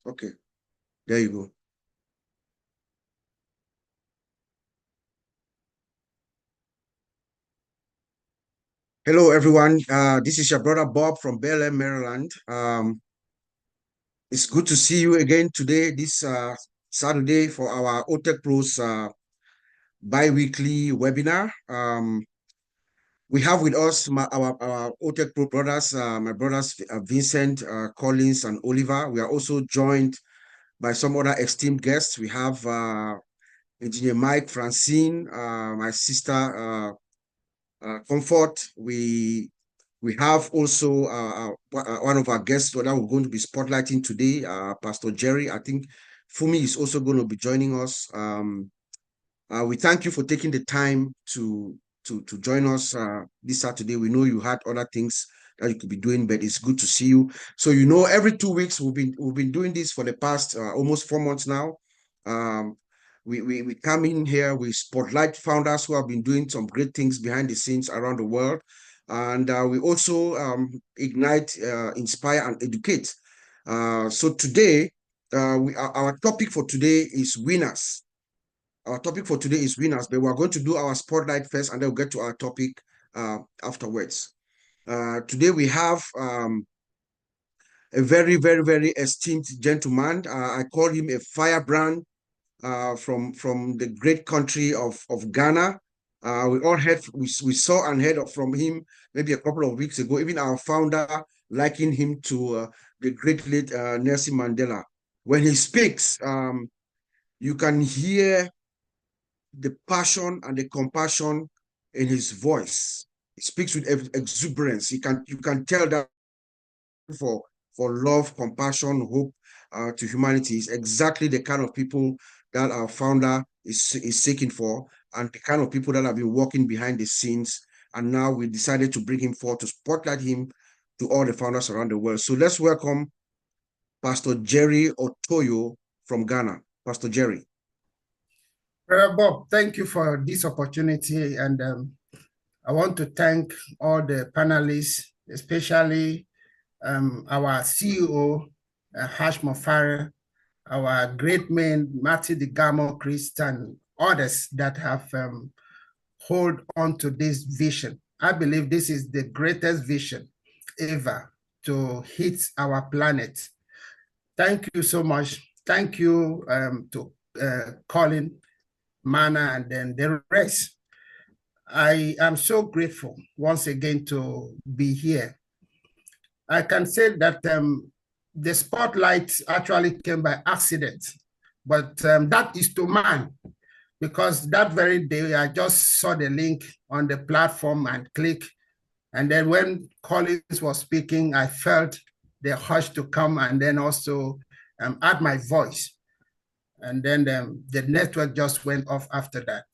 Okay, there you go. Hello, everyone. This is your brother Bob from Bel-Air, Maryland. It's good to see you again today, this Saturday, for our OTECH PROES bi-weekly webinar. We have with us our OTECH Pro brothers, my brothers Vincent, Collins, and Oliver. We are also joined by some other esteemed guests. We have Engineer Mike, Francine, my sister Comfort. We have also one of our guests that we're going to be spotlighting today, Pastor Jerry. I think Fumi is also going to be joining us. We thank you for taking the time to join us this Saturday. We know you had other things that you could be doing, but it's good to see you. So every 2 weeks we've been doing this for the past almost 4 months now. We come in here, we spotlight founders who have been doing some great things behind the scenes around the world. And we also ignite, inspire, and educate. So today, our topic for today is winners. Our topic for today is winners, but we're going to do our spotlight first, and then we'll get to our topic afterwards. Today we have a very, very, very esteemed gentleman. I call him a firebrand from the great country of Ghana. We saw and heard from him maybe a couple of weeks ago. Even our founder likened him to the great late Nelson Mandela. When he speaks, you can hear the passion and the compassion in his voice. He speaks with exuberance. You can tell that for love, compassion, hope to humanity is exactly the kind of people that our founder is seeking for, and the kind of people that have been working behind the scenes. And now we decided to bring him forward to spotlight him to all the founders around the world. So let's welcome Pastor Jerry Otoyo from Ghana. Pastor Jerry. Bob, thank you for this opportunity. And I want to thank all the panelists, especially our CEO, Mufareh, our great man, Marty DeGamo, Christ, and others that have hold on to this vision. I believe this is the greatest vision ever to hit our planet. Thank you so much. Thank you to Colin, Mana, and then the rest. I am so grateful once again to be here. I can say that the spotlight actually came by accident, but that is to man, because that very day I just saw the link on the platform and click. And then when Collins was speaking, I felt the urge to come and then also add my voice. And then the network just went off after that.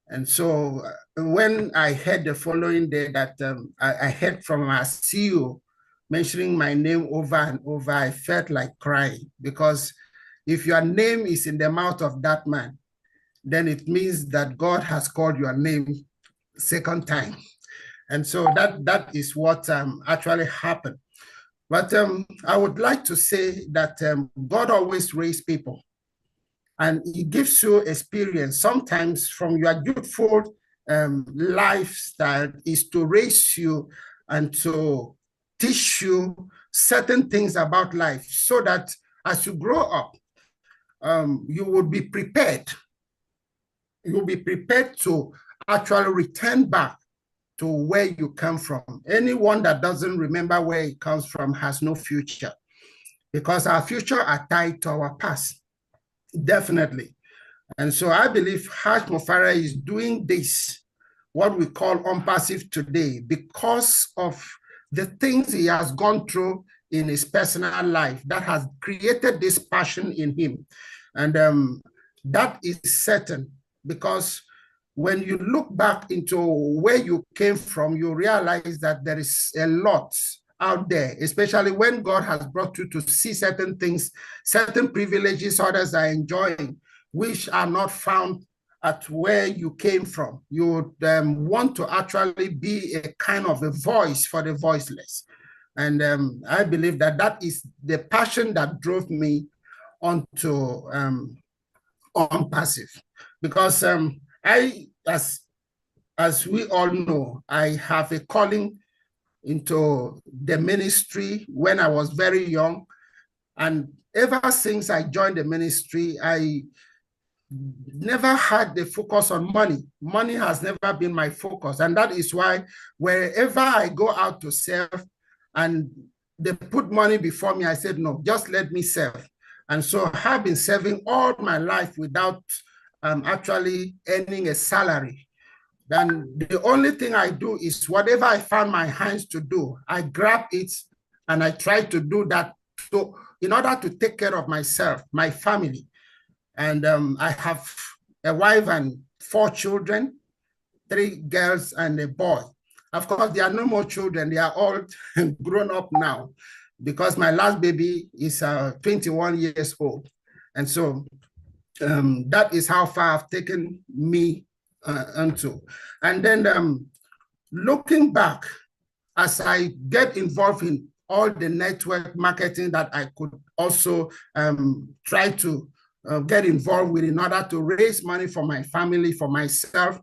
And so when I heard the following day that I heard from our CEO mentioning my name over and over, I felt like crying, because if your name is in the mouth of that man, then it means that God has called your name second time. And so that is what actually happened. But I would like to say that God always raises people, and he gives you experience sometimes from your youthful lifestyle is to raise you and to teach you certain things about life, so that as you grow up, you will be prepared. You will be prepared to actually return back to where you come from. Anyone that doesn't remember where he comes from has no future, because our future are tied to our past. Definitely. And so I believe Mufareh is doing this, what we call ONPASSIVE today, because of the things he has gone through in his personal life that has created this passion in him. And that is certain, because when you look back into where you came from, you realize that there is a lot out there, especially when God has brought you to see certain things, certain privileges others are enjoying, which are not found at where you came from. You would want to actually be a kind of a voice for the voiceless. And I believe that that is the passion that drove me onto ONPASSIVE, because as we all know, I have a calling into the ministry when I was very young. And ever since I joined the ministry, I never had the focus on money. Money has never been my focus. And that is why wherever I go out to serve and they put money before me, I said, no, just let me serve. And so I have been serving all my life without actually earning a salary. Then the only thing I do is whatever I found my hands to do, I grab it and I try to do that in order to take care of myself, my family. And I have a wife and 4 children, 3 girls and a boy. Of course, there are no more children. They are all grown up now because my last baby is 21 years old. And so that is how far I've taken me into. And then looking back, as I get involved in all the network marketing that I could also try to get involved with in order to raise money for my family, for myself,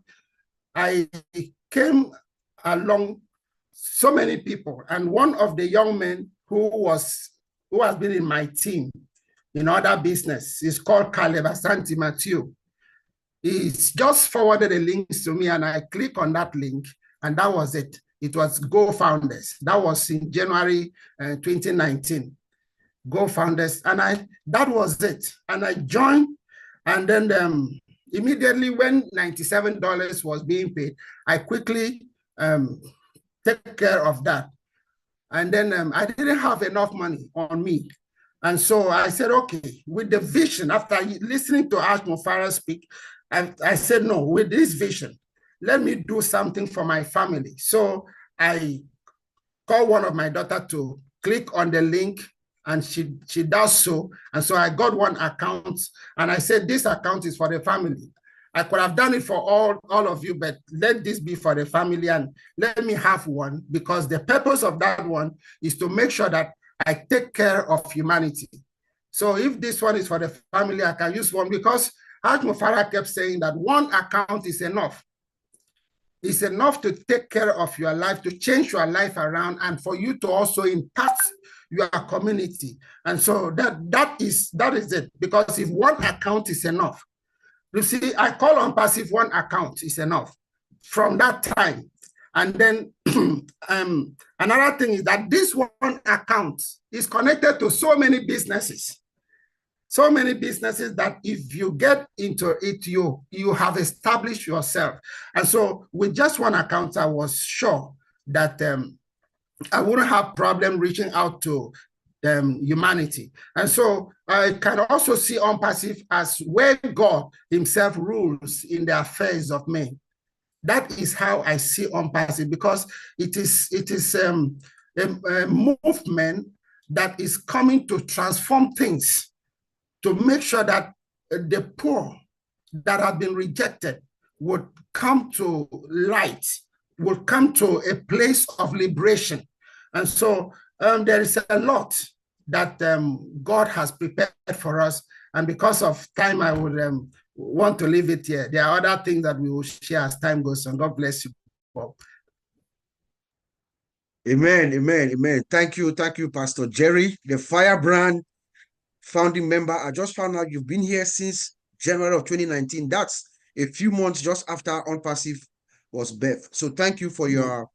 I came along so many people. And one of the young men who has been in my team in other business is called Caleb Asante Matthew. He's just forwarded the links to me and I click on that link and that was it. It was Go Founders. That was in January 2019. Go Founders, and that was it. And I joined, and then immediately when $97 was being paid, I quickly take care of that. And then I didn't have enough money on me. And so I said, okay, with the vision, after listening to Mufareh speak, I said, no, with this vision, let me do something for my family. So I called one of my daughters to click on the link and she does so. And so I got one account and I said, this account is for the family. I could have done it for all of you, but let this be for the family and let me have one because the purpose of that one is to make sure that I take care of humanity. So if this one is for the family, I can use one because Mufareh kept saying that one account is enough. It's enough to take care of your life, to change your life around, and for you to also impact your community. And so that is it. Because if one account is enough, you see, I call ONPASSIVE one account is enough from that time. And then another thing is that this one account is connected to so many businesses. So many businesses that if you get into it, you have established yourself. And so with just one account, I was sure that I wouldn't have problem reaching out to humanity. And so I can also see ONPASSIVE as where God himself rules in the affairs of men. That is how I see ONPASSIVE, because it is a movement that is coming to transform things, to make sure that the poor that have been rejected would come to light, would come to a place of liberation. And so there is a lot that God has prepared for us. And because of time, I would want to leave it here. There are other things that we will share as time goes on. God bless you, Bob. Amen, amen, amen. Thank you, Pastor Jerry, the Firebrand founding member. I just found out you've been here since January of 2019. That's a few months just after ONPASSIVE was birthed. So thank you for your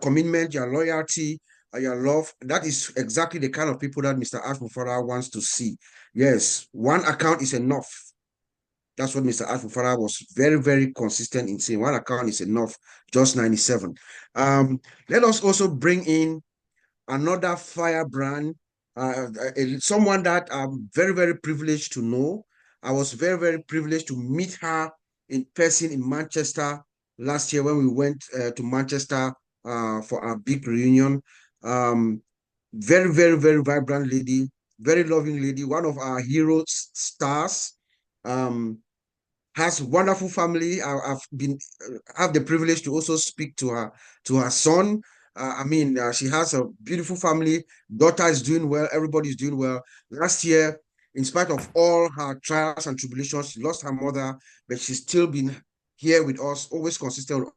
commitment, your loyalty, your love. That is exactly the kind of people that Mr. Mufareh wants to see. Yes, one account is enough. That's what Mr. Mufareh was very, very consistent in saying. One account is enough, just 97. Let us also bring in another firebrand, someone that I'm very, very privileged to know. I was very, very privileged to meet her in person in Manchester last year when we went to Manchester for our big reunion. Very, very, very vibrant lady, very loving lady, one of our hero stars. Has wonderful family. I've have the privilege to also speak to her son. She has a beautiful family. Daughter is doing well. Everybody's doing well. Last year, In spite of all her trials and tribulations, she lost her mother, but she's still been here with us, always consistent.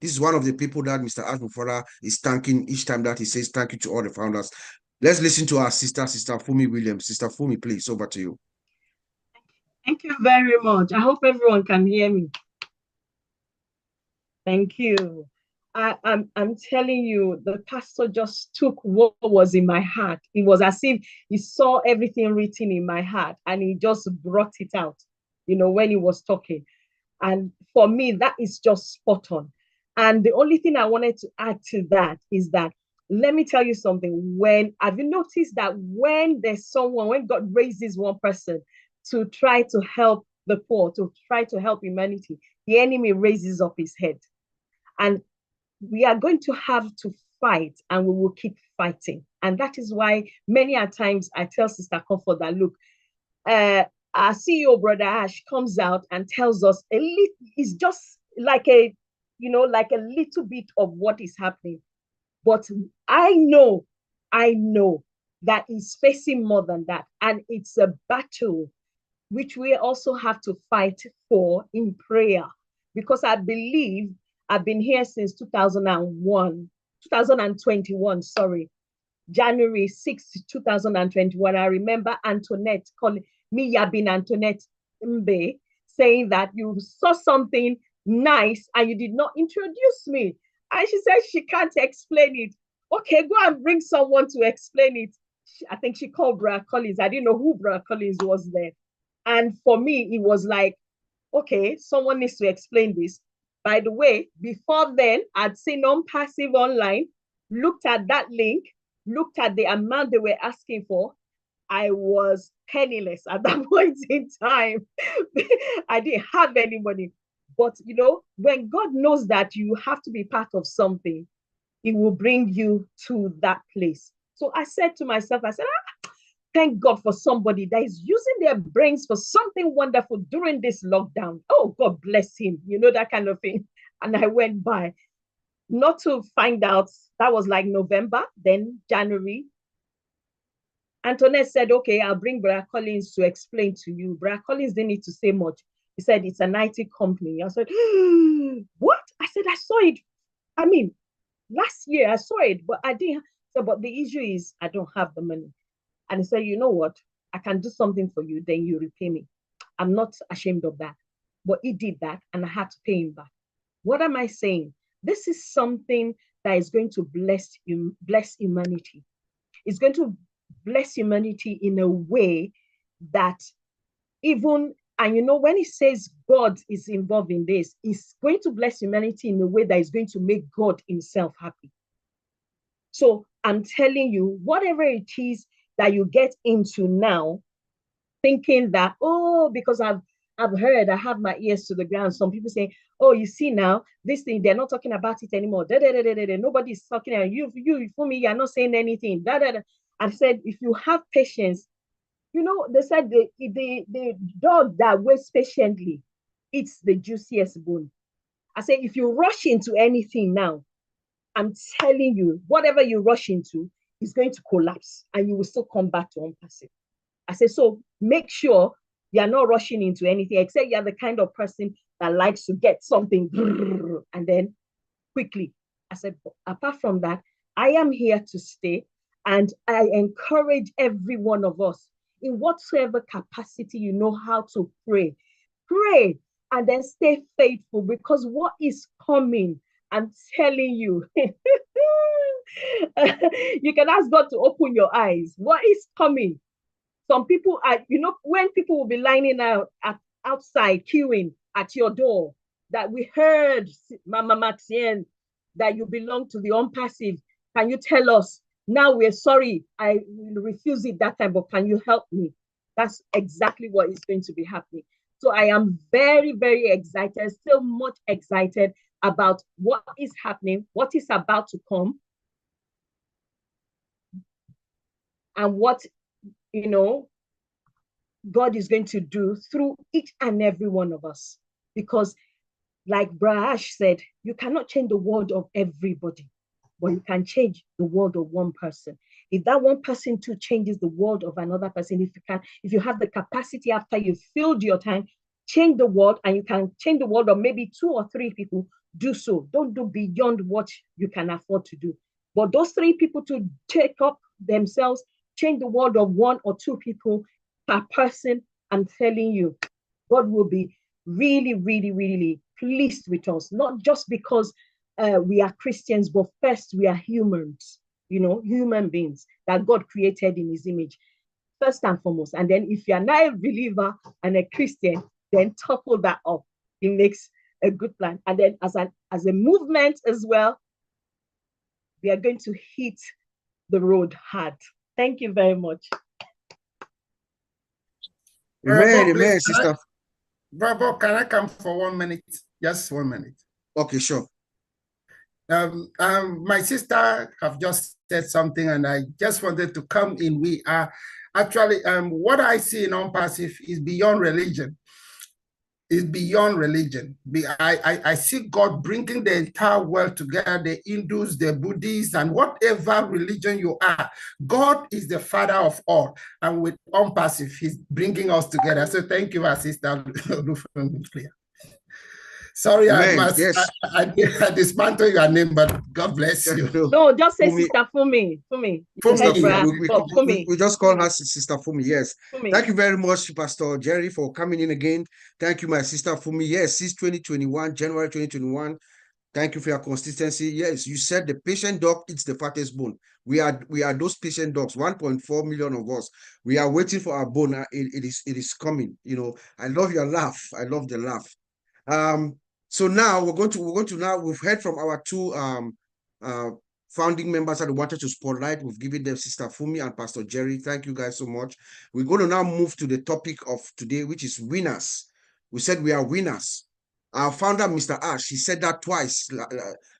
This is one of the people that Mr. Mufareh is thanking each time that he says thank you to all the founders. Let's listen to our sister Fumi Williams. Sister Fumi, please, over to you. Thank you very much. I hope everyone can hear me. Thank you. I'm telling you, the pastor just took what was in my heart. It was as if he saw everything written in my heart and he just brought it out, when he was talking. And for me, that is just spot on. And the only thing I wanted to add to that is that, let me tell you something. Have you noticed that when God raises one person to try to help the poor, to try to help humanity, the enemy raises up his head. And we are going to have to fight, and we will keep fighting. And that is why many a times I tell Sister Comfort that, look, our CEO, Brother Ash, comes out and tells us it's just like a little bit of what is happening. But I know that he's facing more than that. And it's a battle which we also have to fight for in prayer. Because I believe I've been here since 2021, January 6, 2021. I remember Antoinette calling me Yabin Antoinette Mbe, saying that you saw something nice and you did not introduce me. And she said she can't explain it. Okay, go and bring someone to explain it. I think she called Brother Collins. I didn't know who Brother Collins was there. And for me, it was like, okay, someone needs to explain this. By the way, before then, I'd seen ONPASSIVE online, looked at that link, looked at the amount they were asking for. I was penniless at that point in time. I didn't have any money. But, when God knows that you have to be part of something, He will bring you to that place. So I said to myself, thank God for somebody that is using their brains for something wonderful during this lockdown. Oh, God bless him. That kind of thing. And I went by, not to find out, that was like November, then January. Antoinette said, okay, I'll bring Brother Collins to explain to you. Brother Collins didn't need to say much. He said, it's an IT company. I said, what? I said, I saw it. I mean, last year I saw it, but I didn't. So, but the issue is I don't have the money. And he said, you know what? I can do something for you, then you repay me. I'm not ashamed of that. But he did that, and I had to pay him back. What am I saying? This is something that is going to bless humanity. It's going to bless humanity in a way that even, and when he says God is involved in this, it's going to bless humanity in a way that is going to make God himself happy. So I'm telling you, whatever it is that you get into now, thinking that, because I've heard, I have my ears to the ground. Some people say, oh, you see now, this thing, they're not talking about it anymore. Nobody's talking about you, for me, you're not saying anything. I said, if you have patience, they said the dog that waits patiently eats the juiciest bone. I said, if you rush into anything now, I'm telling you, whatever you rush into is going to collapse and you will still come back to ONPASSIVE. I said, so make sure you're not rushing into anything, except you're the kind of person that likes to get something and then quickly. I said, apart from that, I am here to stay, and I encourage every one of us in whatsoever capacity you know how to pray. Pray and then stay faithful, because what is coming, I'm telling you, you can ask God to open your eyes. What is coming? Some people are, when people will be lining out outside queuing at your door, that we heard, Mama Maxine, that you belong to the ONPASSIVE. Can you tell us? Now we're sorry, I refused it that time, but can you help me? That's exactly what is going to be happening. So I am very, very excited, still much excited about what is happening, what is about to come, and what, God is going to do through each and every one of us. Because like Brahash said, you cannot change the world of everybody, but you can change the world of one person. If that one person too changes the world of another person, if you have the capacity after you've filled your time, change the world, and you can change the world of maybe 2 or 3 people, do so. Don't do beyond what you can afford to do. But those 3 people to take up themselves, change the world of 1 or 2 people per person, I'm telling you, God will be really, really, really pleased with us, not just because we are Christians, but first we are humans, human beings that God created in his image, first and foremost. And then if you're not a believer and a Christian, then topple that up. It makes a good plan. And then as a movement as well, we are going to hit the road hard. Thank you very much. Amen, amen, sister. Bravo, can I come for 1 minute? Just 1 minute. Okay, sure. My sister have just said something, and I just wanted to come in. We are actually, what I see in ONPASSIVE is beyond religion. Is beyond religion. I see God bringing the entire world together, the Hindus, the Buddhists, and whatever religion you are. God is the father of all. And with ONPASSIVE, he's bringing us together. So thank you, Sister. Sorry, yes. I dismantle your name, but God bless you. No, just say Sister Fumi. Fumi. We just call her Sister Fumi, yes. Fumi. Thank you very much, Pastor Jerry, for coming in again. Thank you, my sister Fumi. Yes, since 2021, January 2021. Thank you for your consistency. Yes, you said the patient dog eats the fattest bone. We are those patient dogs, 1.4 million of us. We are waiting for our bone. It is coming. I love your laugh. I love the laugh. So now we've heard from our 2 founding members that wanted to spotlight. We've given them Sister Fumi and Pastor Jerry. Thank you guys so much. We're going to now move to the topic of today, which is winners. We said we are winners. Our founder, Mr. Ash, he said that twice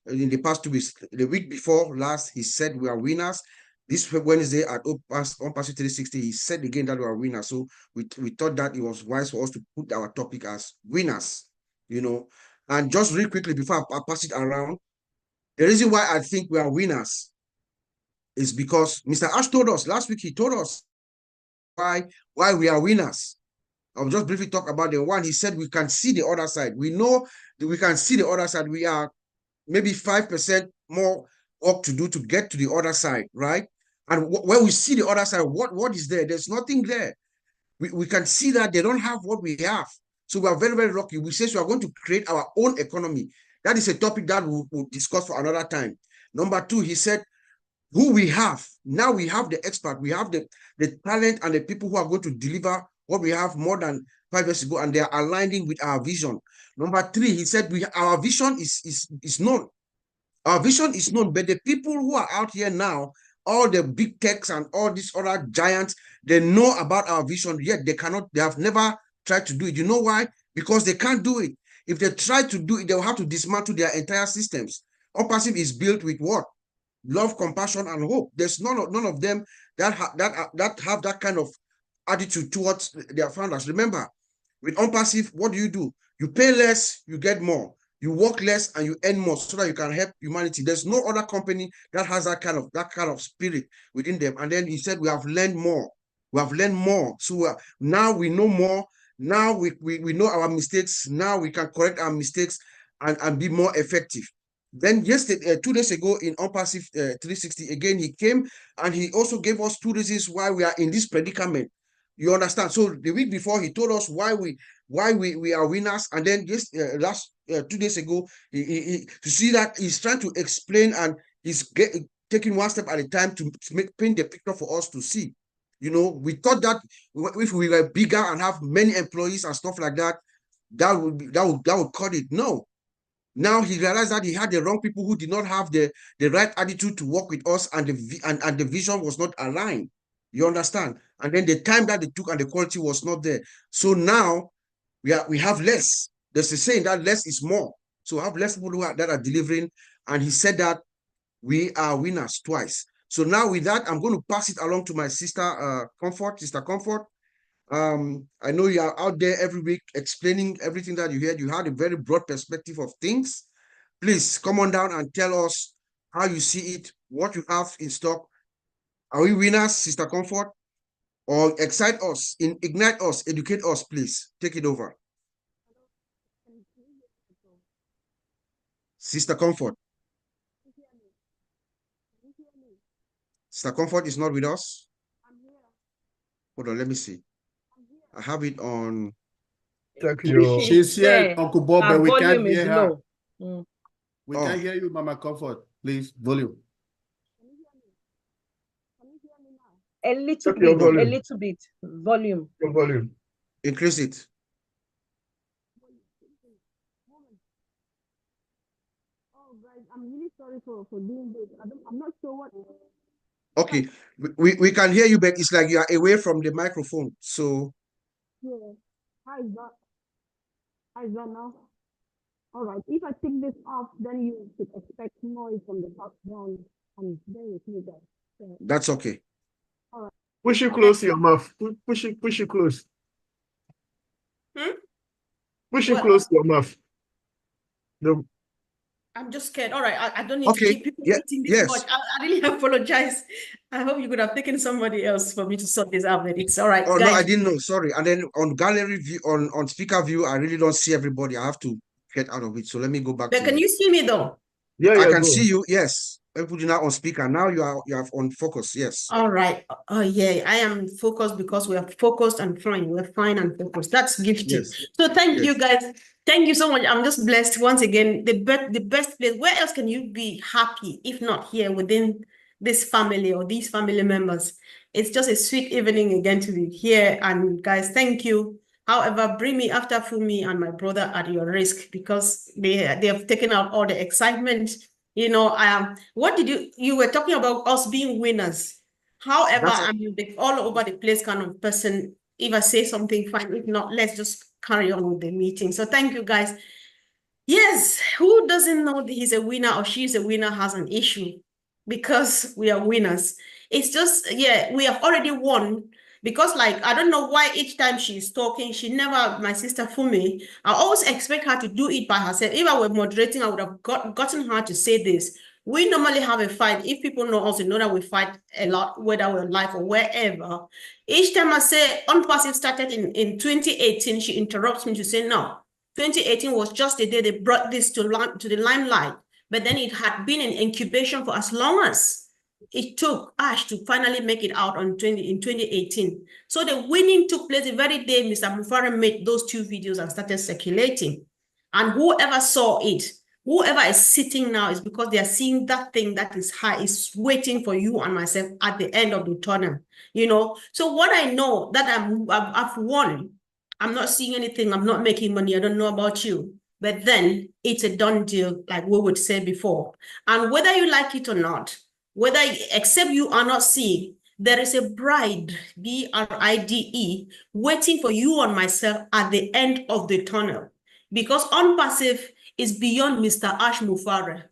in the past 2 weeks. The week before last, he said we are winners. This Wednesday at ONPASSIVE 360, he said again that we are winners. So we thought that it was wise for us to put our topic as winners, And just real quickly before I pass it around, the reason why I think we are winners is because Mr. Ash told us last week. He told us why we are winners. I'll just briefly talk about the one. He said we can see the other side. We know that we can see the other side. We are maybe 5% more work to do to get to the other side, right? And when we see the other side, what is there? There's nothing there. We can see that they don't have what we have. So we are very, very lucky. We say we are going to create our own economy. That is a topic that we'll discuss for another time. Number 2, he said, who we have. Now we have the expert. We have the talent and the people who are going to deliver what we have more than 5 years ago, and they are aligning with our vision. Number 3, he said, our vision is known. Our vision is known, but the people who are out here now, all the big techs and all these other giants, they know about our vision, yet they have never tried to do it. You know why? Because they can't do it. If they try to do it, they'll have to dismantle their entire systems. ONPASSIVE is built with what? Love, compassion, and hope. There's none of them that have that kind of attitude towards their founders. Remember, with ONPASSIVE, what do? You pay less, you get more. You work less and you earn more so that you can help humanity. There's no other company that has that kind of spirit within them. And then he said, we have learned more. We have learned more. So now we know more. Now we know our mistakes. Now we can correct our mistakes and be more effective. Then yesterday, 2 days ago in ONPASSIVE 360, again, he came and he also gave us 2 reasons why we are in this predicament. You understand? So the week before, he told us why we are winners. And then this 2 days ago, to see that he's trying to explain and he's taking one step at a time to paint the picture for us to see. We thought that if we were bigger and have many employees and stuff like that, that would cut it. No. Now he realized that he had the wrong people who did not have the right attitude to work with us, and the vision was not aligned. You understand? And then the time that they took and the quality was not there. So now we have less. There's a saying that less is more. So we have less people that are delivering. And he said that we are winners twice. So now with that, I'm going to pass it along to my sister Comfort. Sister Comfort. I know you are out there every week explaining everything that you heard. You had a very broad perspective of things. Please come on down and tell us how you see it, what you have in stock, Are we winners, Sister Comfort? Or excite us, ignite us, educate us, please. Take it over. Sister Comfort. Sister Comfort is not with us. Hold on, let me see. I have it on. Thank you. She's here, Uncle Bob, but we can't hear her. We can't hear you, Mama Comfort. Please, volume. A little bit, a little bit. Volume. Your volume. Increase it. Oh, guys, I'm really sorry for doing this. I'm not sure what. Okay, we can hear you, but it's like you are away from the microphone. So. Yeah. How is that? How is that now? All right. If I take this off, then you should expect noise from the background. And there is me guys. Yeah. That's okay. All right. Push it close to your mouth. Push it close. Push it close to your mouth. No. I'm just scared. All right, I don't need to keep people waiting this much. I really apologize. I hope you could have taken somebody else for me to sort this out, but it's all right. Oh, guys. no, I didn't know. Sorry. And then on gallery view, on speaker view, I really don't see everybody. I have to get out of it. So let me go back. But can you see me though? Yeah, I can see you. Yes. I put you now on speaker. Now you are on focus. Yes. All right. Oh yeah, I am focused because we are focused and fine. We're fine and focused. That's gifted. Yes. So thank you guys. Thank you so much. I'm just blessed once again. The best place. Where else can you be happy if not here within this family or these family members? It's just a sweet evening again to be here. And guys, thank you. However, bring me after Fumi and my brother at your risk because they have taken out all the excitement. You know, what did you were talking about us being winners. However, I'm the all over the place kind of person. If I say something, fine. If not, let's just carry on with the meeting. So thank you, guys. Yes, who doesn't know that he's a winner or she's a winner has an issue because we are winners. It's just, yeah, we have already won. Because like, I don't know why each time she's talking, she never, my sister Fumi, I always expect her to do it by herself. If I were moderating, I would have gotten her to say this. We normally have a fight. If people know us, they know that we fight a lot, whether we're live or wherever. Each time I say ONPASSIVE started in 2018, she interrupts me to say, no, 2018 was just the day they brought this to the limelight. But then it had been in incubation for as long as it took Ash to finally make it out in 2018. So the winning took place the very day Mr. Mufareh made those 2 videos and started circulating. And whoever saw it, whoever is sitting now is because they are seeing that thing that is high, is waiting for you and myself at the end of the tunnel, you know? So what I know that I've won, I'm not seeing anything, I'm not making money, I don't know about you, but then it's a done deal, like we would say before. And whether you like it or not, whether, except you are not seeing, there is a bride, BRIDE, waiting for you and myself at the end of the tunnel. Because ONPASSIVE is beyond Mr. Ash Mufareh.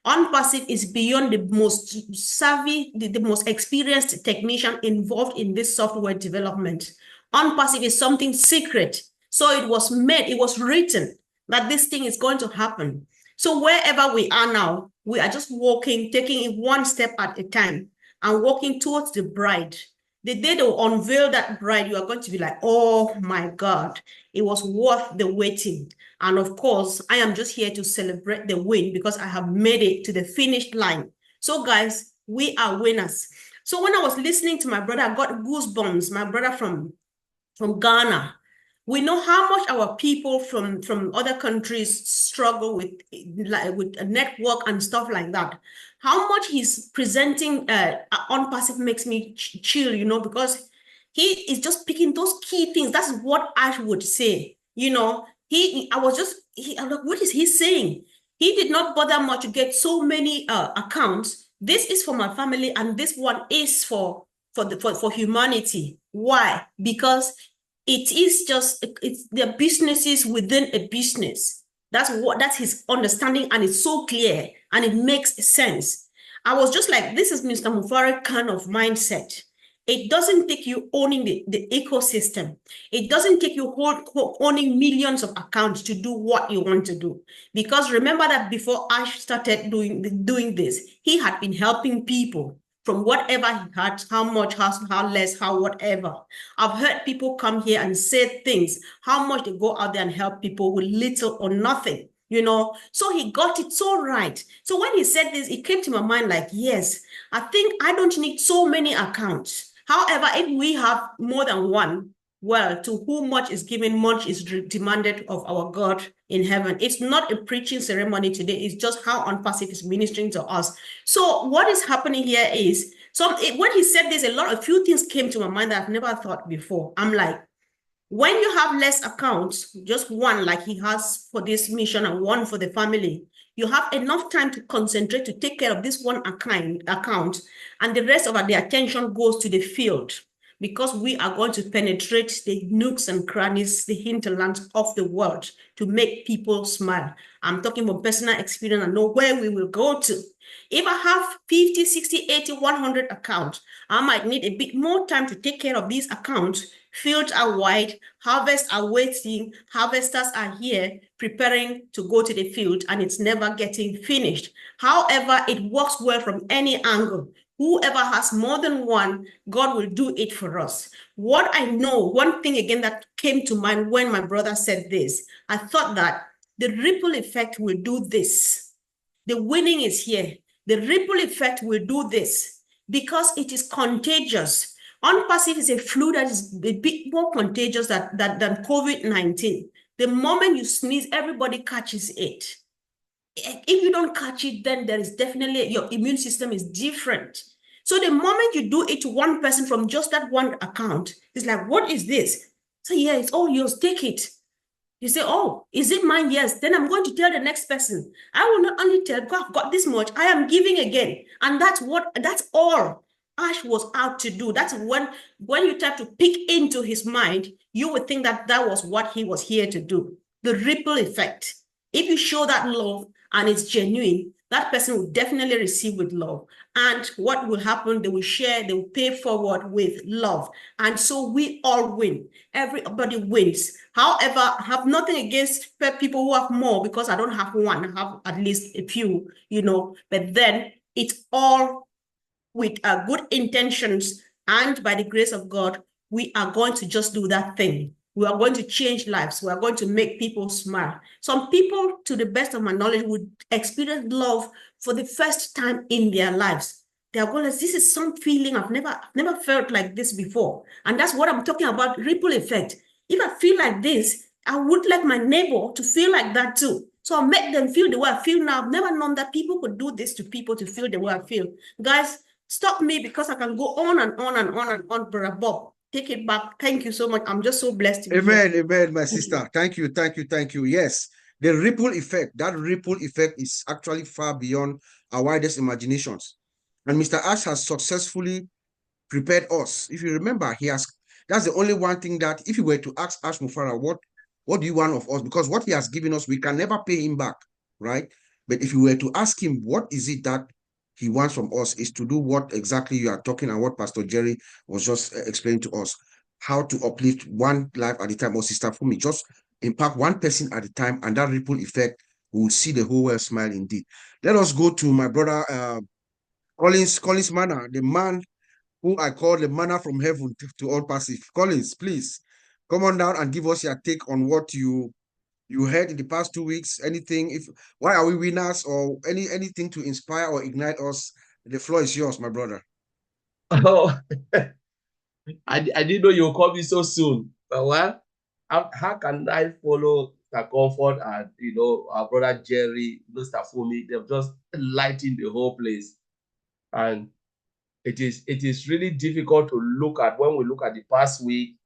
ONPASSIVE is beyond the most savvy, the most experienced technician involved in this software development. ONPASSIVE is something secret. So it was made, it was written that this thing is going to happen. So wherever we are now, we are just walking, taking it one step at a time and walking towards the bride. The day they will unveil that bride, you are going to be like, oh my God, it was worth the waiting. And of course, I am just here to celebrate the win because I have made it to the finish line. So guys, we are winners. So when I was listening to my brother, I got goosebumps, my brother from Ghana. We know how much our people from other countries struggle with a network and stuff like that. How much he's presenting ONPASSIVE makes me chill, you know, because he is just picking those key things. That's what Ash would say, you know. I'm like, what is he saying? He did not bother much to get so many accounts. This is for my family, and this one is for humanity. Why? Because it is just, it's the businesses within a business. That's his understanding, and it's so clear and it makes sense. I was just like, this is Mr. Mufareh kind of mindset. It doesn't take you owning the ecosystem. It doesn't take you owning millions of accounts to do what you want to do. Because remember that before Ash started doing this, he had been helping people from whatever he had, how much, how less, how whatever. I've heard people come here and say things, how much they go out there and help people with little or nothing, you know. So he got it so right. So when he said this, it came to my mind like, yes, I think I don't need so many accounts. However, if we have more than one, well, to whom much is given, much is demanded of our God in heaven. It's not a preaching ceremony today. It's just how ONPASSIVE is ministering to us. So what is happening here is, when he said this, a few things came to my mind that I've never thought before. I'm like, when you have less accounts, just one like he has for this mission and one for the family, you have enough time to concentrate to take care of this one account, and the rest of the attention goes to the field, because we are going to penetrate the nooks and crannies, the hinterlands of the world to make people smile. I'm talking about personal experience and know where we will go to. If I have 50, 60, 80, 100 accounts, I might need a bit more time to take care of these accounts. Fields are wide, harvests are waiting, harvesters are here preparing to go to the field, and it's never getting finished. However, it works well from any angle. Whoever has more than one, God will do it for us. What I know, one thing again that came to mind when my brother said this, I thought that the ripple effect will do this. The winning is here. The ripple effect will do this because it is contagious. ONPASSIVE is a flu that is a bit more contagious than COVID-19. The moment you sneeze, everybody catches it. If you don't catch it, then there is definitely, your immune system is different. So the moment you do it to one person from just that one account, it's like, what is this? So yeah, it's all yours, take it. You say, oh, is it mine? Yes. Then I'm going to tell the next person. I will not only tell, God, I've got this much, I am giving again. And that's all Ash was out to do. That's when you try to pick into his mind, you would think that that was what he was here to do. The ripple effect. If you show that love and it's genuine, that person will definitely receive with love. And what will happen? They will share, they will pay forward with love. And so we all win. Everybody wins. However, I have nothing against people who have more, because I don't have one. I have at least a few, you know. But then it's all with good intentions. And by the grace of God, we are going to just do that thing. We are going to change lives. We are going to make people smile. Some people, to the best of my knowledge, would experience love for the first time in their lives. They are going to, this is some feeling I've never felt like this before. And that's what I'm talking about, ripple effect. If I feel like this, I would like my neighbor to feel like that too. So I'll make them feel the way I feel now. I've never known that people could do this to people to feel the way I feel. Guys, stop me, because I can go on and on and on and on, Brother Bob. Take it back. Thank you so much. I'm just so blessed to be Amen, here. amen, my sister. Thank you, thank you, thank you. Yes, the ripple effect, that ripple effect is actually far beyond our widest imaginations. And Mr. Ash has successfully prepared us. If you remember, that's the only one thing that if you were to ask Ash Mufareh, what do you want of us? Because what he has given us, we can never pay him back, right? But if you were to ask him, what is it that he wants from us, is to do what exactly you are talking and what Pastor Jerry was just explaining to us, how to uplift one life at a time. Or Sister Fumi, just impact one person at a time, and that ripple effect, we will see the whole world smile indeed. Let us go to my brother Collins Manna, the man who I call the manna from heaven to ONPASSIVE. Collins, please come on down and give us your take on what you heard in the past 2 weeks. Anything, why are we winners, or anything to inspire or ignite us? The floor is yours, my brother. Oh, I didn't know you would call me so soon. But well, how can I follow the comfort and our brother Jerry, Mr. Fumi? They've just lightened the whole place, and it is really difficult to look at when we look at the past week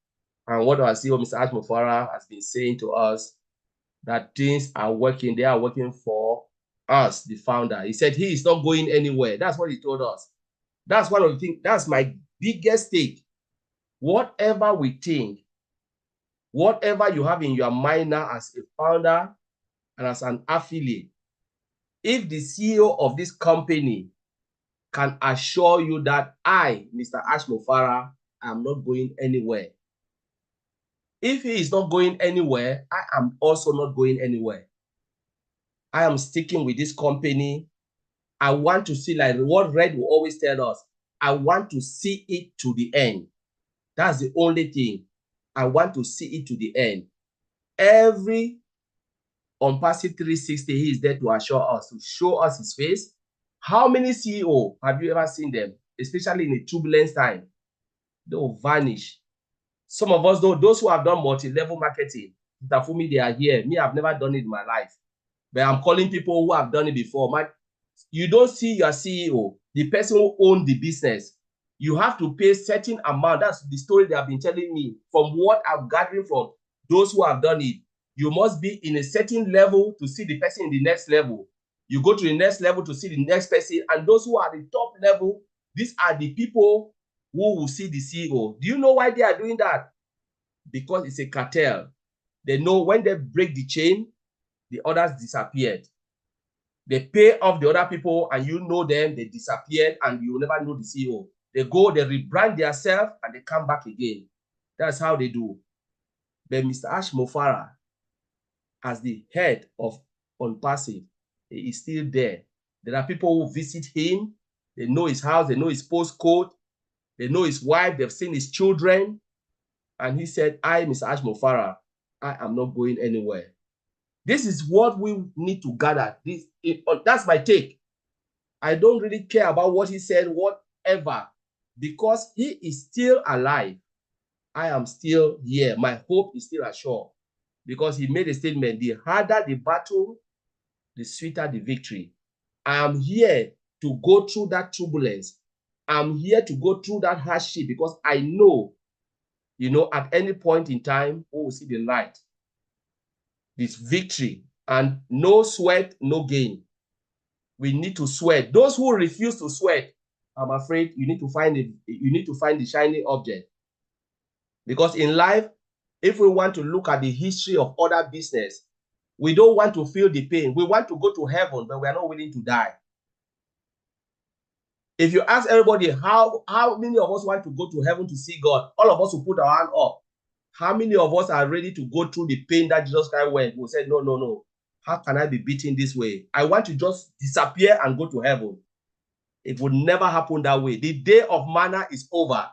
and what our CEO, Mr. Ash Mufareh, has been saying to us, that things are working. They are working for us, the founder. He said he is not going anywhere. That's what he told us. That's one of the things. That's my biggest take. Whatever we think, whatever you have in your mind now as a founder and as an affiliate, if the CEO of this company can assure you that I, Mr. Ash Mufareh, am not going anywhere. If he is not going anywhere, I am also not going anywhere. I am sticking with this company. I want to see, like what Red will always tell us, I want to see it to the end. That's the only thing. I want to see it to the end. Every ONPASSIVE 360, he is there to assure us, to show us his face. How many CEO have you ever seen them, especially in a turbulence time? They'll vanish. Some of us, though, those who have done multi-level marketing, Tafumi, they are here. Me, I've never done it in my life. But I'm calling people who have done it before. You don't see your CEO, the person who owns the business. You have to pay a certain amount. That's the story they have been telling me from what I'm gathering from those who have done it. You must be in a certain level to see the person in the next level. You go to the next level to see the next person. And those who are at the top level, these are the people who will see the CEO. Do you know why they are doing that? Because it's a cartel. They know when they break the chain, the others disappeared. They pay off the other people and you know them, they disappeared and you will never know the CEO. They go, they rebrand themselves and they come back again. That's how they do. But Mr. Ash Mufareh, as the head of ONPASSIVE, he is still there. There are people who visit him. They know his house. They know his postcode. They know his wife. They've seen his children. And he said, Mr. Ash Mufareh, I am not going anywhere. This is what we need to gather. That's my take. I don't really care about what he said, whatever, because he is still alive. I am still here. My hope is still assured because he made a statement, the harder the battle, the sweeter the victory. I am here to go through that turbulence. I'm here to go through that hardship because I know, at any point in time, we will see the light. This victory, and no sweat, no gain. We need to sweat. Those who refuse to sweat, I'm afraid you need to find the shiny object. Because in life, if we want to look at the history of other business, we don't want to feel the pain. We want to go to heaven, but we are not willing to die. If you ask everybody how many of us want to go to heaven to see God, all of us will put our hand up. How many of us are ready to go through the pain that Jesus Christ went? We said, no. How can I be beaten this way? I want to just disappear and go to heaven. It would never happen that way. The day of manna is over.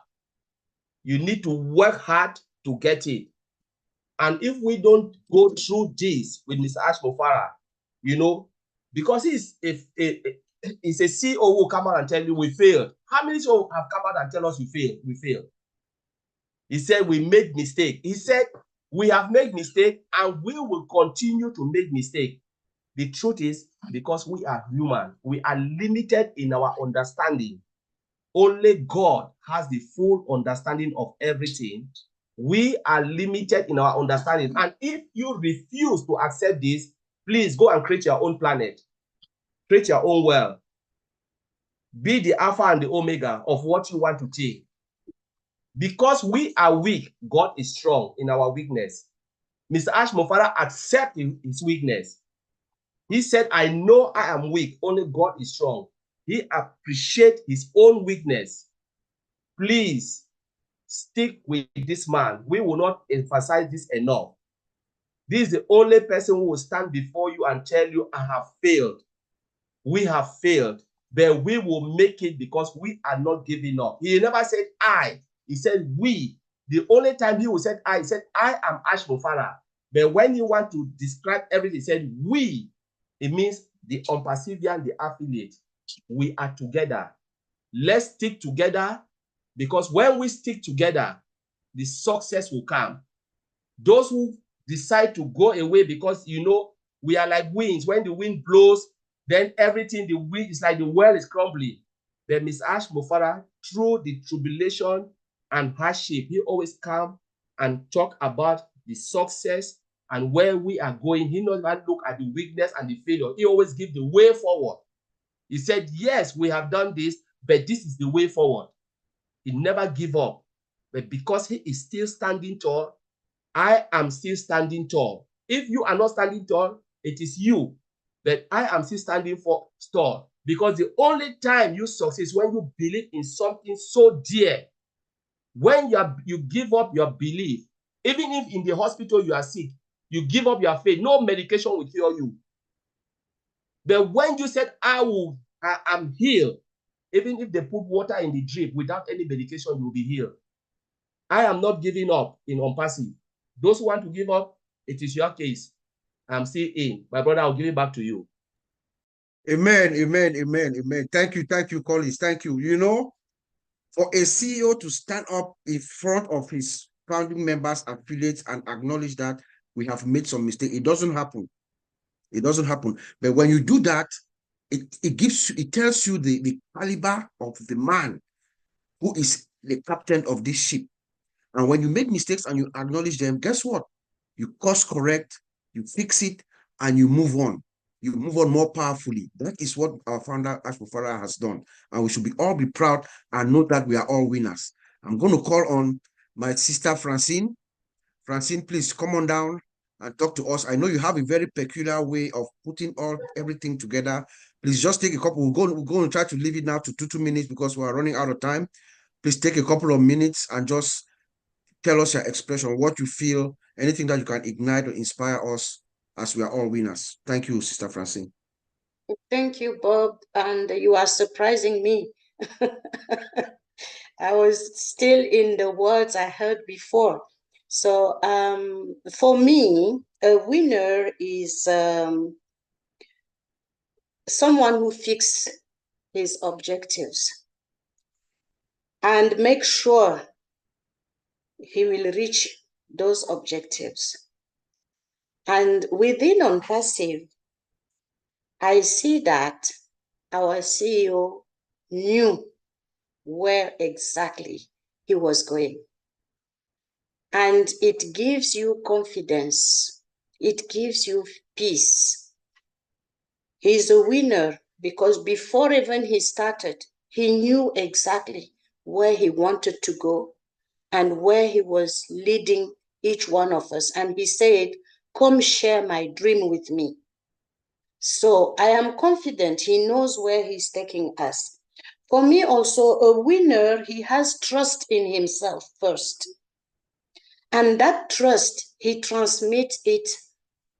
You need to work hard to get it. And if we don't go through this with Mr. Ash Mufareh, because he's a CEO who will come out and tell you we failed. How many people have come out and tell us we failed? We failed. He said we made mistake. He said we have made mistake and we will continue to make mistake. The truth is, because we are human, we are limited in our understanding. Only God has the full understanding of everything. We are limited in our understanding. And if you refuse to accept this, please go and create your own planet. Create your own world. Be the Alpha and the Omega of what you want to take. Because we are weak, God is strong in our weakness. Mr. Ash Mufareh accepted his weakness. He said, I know I am weak, only God is strong. He appreciates his own weakness. Please stick with this man. We will not emphasize this enough. This is the only person who will stand before you and tell you, I have failed. We have failed, but we will make it because we are not giving up. He never said I. He said we. The only time he said I, he said, I am Ash Mufareh. But when you want to describe everything, he said we. It means the ONPASSIVian, the affiliate. We are together. Let's stick together because when we stick together, the success will come. Those who decide to go away because, we are like winds. When the wind blows, then everything, the wind is like the world is crumbling. But Mr. Ash Mufareh, through the tribulation and hardship, he always come and talk about the success and where we are going. He does not look at the weakness and the failure. He always gives the way forward. He said, yes, we have done this, but this is the way forward. He never give up. But because he is still standing tall, I am still standing tall. If you are not standing tall, it is you. But I am still standing tall. Because the only time you succeed is when you believe in something so dear. When you give up your belief, even if in the hospital you are sick, you give up your faith, no medication will cure you. But when you said, I am healed, Even if they put water in the drip without any medication, you will be healed. I am not giving up in ONPASSIVE. Those who want to give up, it is your case. I'm still in. My brother, I'll give it back to you. Amen, amen, amen, amen. Thank you, Collins. Thank you. You know, for a CEO to stand up in front of his founding members, affiliates, and acknowledge that we have made some mistake, it doesn't happen. It doesn't happen. But when you do that, it tells you the caliber of the man who is the captain of this ship. And when you make mistakes and you acknowledge them, guess what? You course correct, you fix it, and you move on. You move on more powerfully. That is what our founder, Mufareh, has done. And we should all be proud and know that we are all winners. I'm going to call on my sister, Francine. Francine, please come on down and talk to us. I know you have a very peculiar way of putting everything together. Please just take a couple. We're going to try to leave it now to 2 minutes because we're running out of time. Please take a couple of minutes and just tell us your expression, what you feel, anything that you can ignite or inspire us, as we are all winners. Thank you, Sister Francine. Thank you, Bob. And you are surprising me. I was still in the words I heard before. So for me, a winner is someone who fixes his objectives and make sure he will reach those objectives. And within ONPASSIVE, I see that our CEO knew where exactly he was going. And it gives you confidence. It gives you peace. He's a winner because before even he started, he knew exactly where he wanted to go and where he was leading each one of us. And he said, come share my dream with me. So I am confident he knows where he's taking us. For me also, a winner, he has trust in himself first. And that trust, he transmits it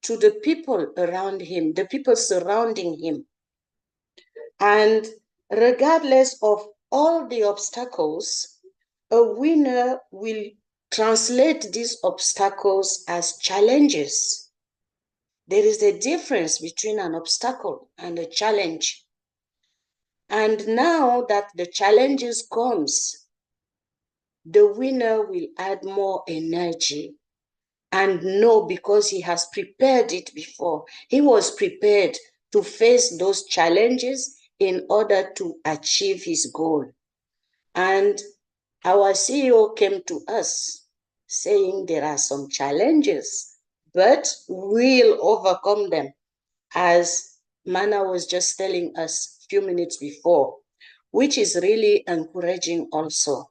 to the people around him, the people surrounding him. And regardless of all the obstacles, a winner will translate these obstacles as challenges. There is a difference between an obstacle and a challenge. And now that the challenges comes, the winner will add more energy and know because he has prepared it before. He was prepared to face those challenges in order to achieve his goal. And our CEO came to us saying there are some challenges, but we'll overcome them, as Mana was just telling us a few minutes before, which is really encouraging also.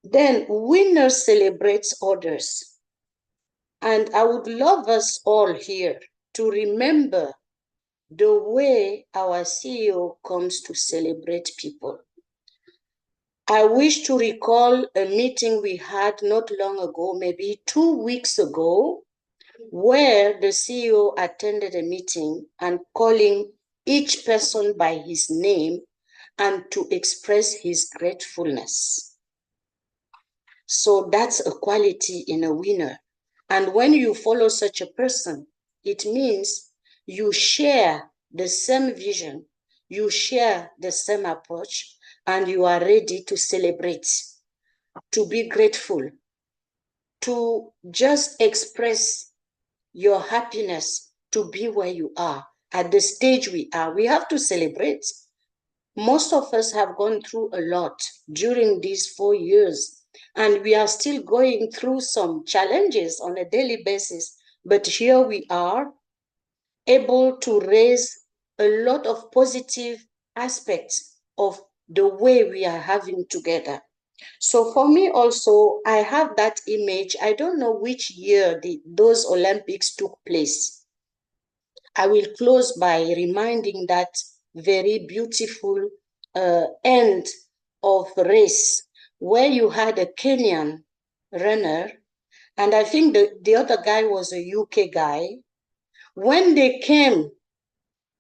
Then winner celebrates others. And I would love us all here to remember the way our CEO comes to celebrate people. I wish to recall a meeting we had not long ago, maybe 2 weeks ago, where the CEO attended a meeting and calling each person by his name and to express his gratefulness. So that's a quality in a winner. And when you follow such a person, it means you share the same vision, you share the same approach, and you are ready to celebrate, to be grateful, to just express your happiness to be where you are, at the stage we are. We have to celebrate. Most of us have gone through a lot during these 4 years, and we are still going through some challenges on a daily basis. But here we are, able to raise a lot of positive aspects of the way we are having together. So for me also, I have that image. I don't know which year those Olympics took place. I will close by reminding that very beautiful end of race where you had a Kenyan runner, and I think the other guy was a UK guy. When they came,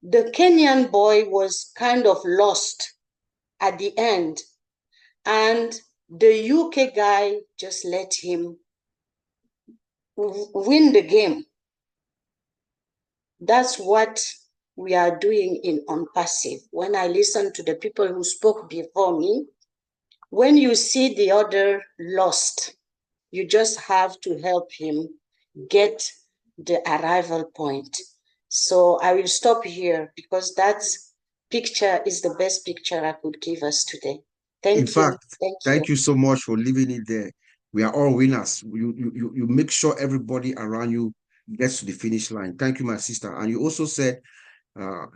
the Kenyan boy was kind of lost at the end, and the UK guy just let him win the game. That's what we are doing in ONPASSIVE. When I listen to the people who spoke before me, when you see the other lost, you just have to help him get the arrival point. So I will stop here because that picture is the best picture I could give us today. In Thank you. fact, thank you so much for leaving it there. We are all winners. You make sure everybody around you gets to the finish line. Thank you, my sister. And you also said,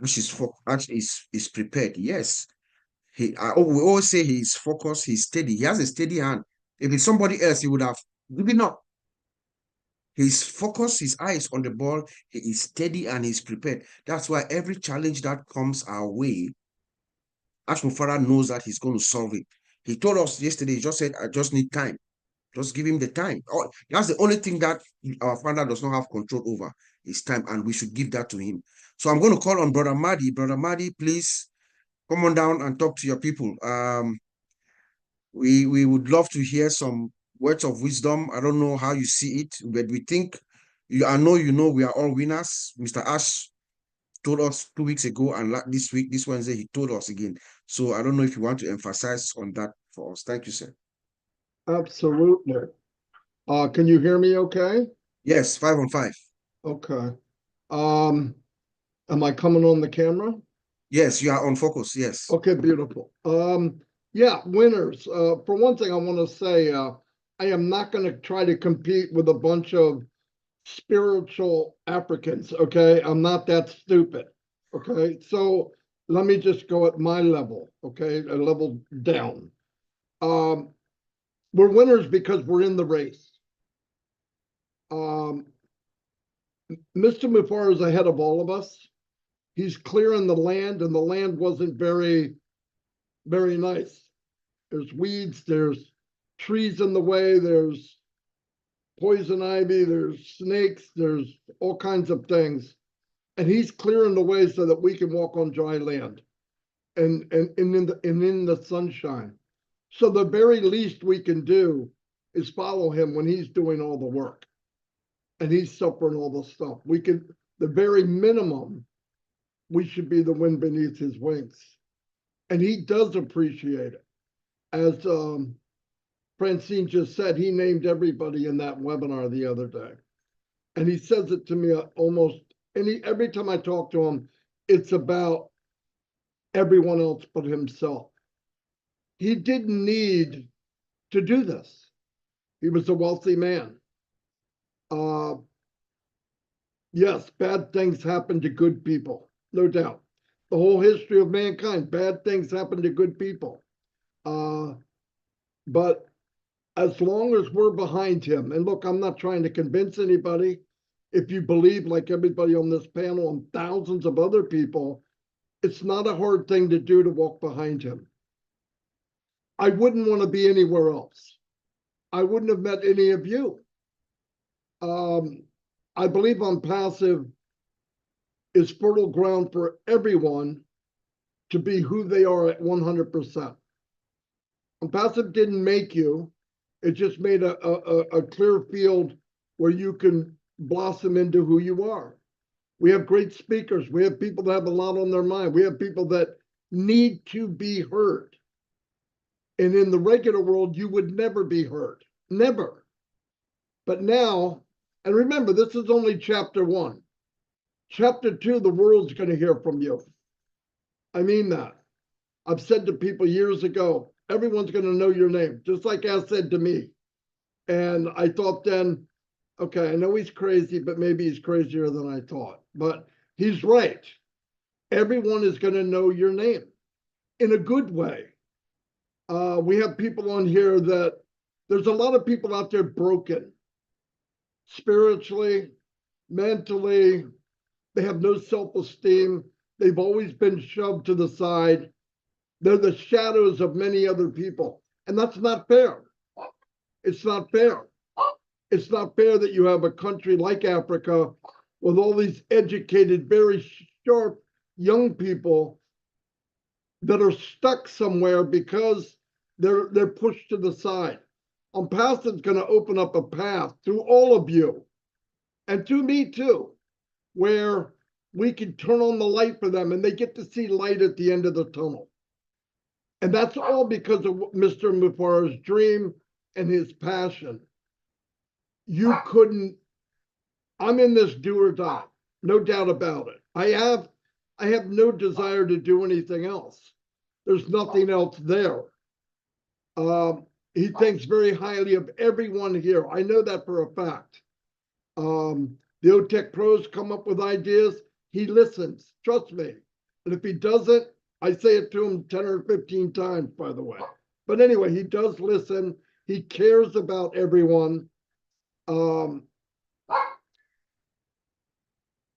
which is prepared. Yes, we always say he's focused, he's steady. He has a steady hand. If it's somebody else, he would have given up. He's focused, his eyes on the ball. He is steady and he's prepared. That's why every challenge that comes our way, Mufareh knows that he's going to solve it. He told us yesterday, he just said, I just need time. Just give him the time. Oh, that's the only thing that our founder does not have control over is time, and we should give that to him. So I'm going to call on Brother Madi. Brother Madi, please come on down and talk to your people. We would love to hear some words of wisdom. I don't know how you see it, but we think, I know you know we are all winners. Mr. Ash told us 2 weeks ago, and this Wednesday, he told us again. So I don't know if you want to emphasize on that for us. Thank you, sir. Absolutely. Can you hear me okay? Yes, 5 on 5. Okay. Am I coming on the camera? Yes, you are on focus, yes. Okay, beautiful. Yeah, winners. For one thing, I want to say I am not going to try to compete with a bunch of spiritual Africans, okay? I'm not that stupid, okay? So let me just go at my level, okay? A level down. We're winners because we're in the race. Mr. Mufareh is ahead of all of us. He's clearing the land, and the land wasn't very, very nice. There's weeds, there's trees in the way, there's poison ivy, there's snakes, there's all kinds of things. And he's clearing the way so that we can walk on dry land and in the sunshine. So the very least we can do is follow him when he's doing all the work and he's suffering all the stuff. We can, the very minimum, we should be the wind beneath his wings. And he does appreciate it. As Francine just said, he named everybody in that webinar the other day. And he says it to me almost every time I talk to him, it's about everyone else but himself. He didn't need to do this. He was a wealthy man. Yes, bad things happen to good people, no doubt. The whole history of mankind, bad things happen to good people. But as long as we're behind him, and look, I'm not trying to convince anybody. If you believe, like everybody on this panel and thousands of other people, it's not a hard thing to do to walk behind him. I wouldn't want to be anywhere else. I wouldn't have met any of you. I believe ONPASSIVE is fertile ground for everyone to be who they are at 100%. ONPASSIVE didn't make you. It just made a clear field where you can blossom into who you are. We have great speakers. We have people that have a lot on their mind. We have people that need to be heard. And in the regular world, you would never be heard. Never. But now, and remember, this is only chapter 1. Chapter 2, the world's going to hear from you. I mean that. I've said to people years ago, everyone's going to know your name, just like Ash said to me. And I thought then, okay, I know he's crazy, but maybe he's crazier than I thought. But he's right. Everyone is going to know your name in a good way. We have people on here that there's a lot of people out there broken spiritually, mentally. They have no self-esteem. They've always been shoved to the side. They're the shadows of many other people. And that's not fair. It's not fair. It's not fair that you have a country like Africa with all these educated, very sharp young people that are stuck somewhere because they're pushed to the side. ONPASSIVE is going to open up a path to all of you and to me too, where we can turn on the light for them and they get to see light at the end of the tunnel. And that's all because of Mr. Mufareh's dream and his passion. You couldn't, I'm in this do or die, no doubt about it. I have no desire to do anything else. There's nothing else there. He thinks very highly of everyone here. I know that for a fact. The OTECH pros come up with ideas. He listens, trust me. And if he doesn't, I say it to him 10 or 15 times, by the way. But anyway, he does listen. He cares about everyone.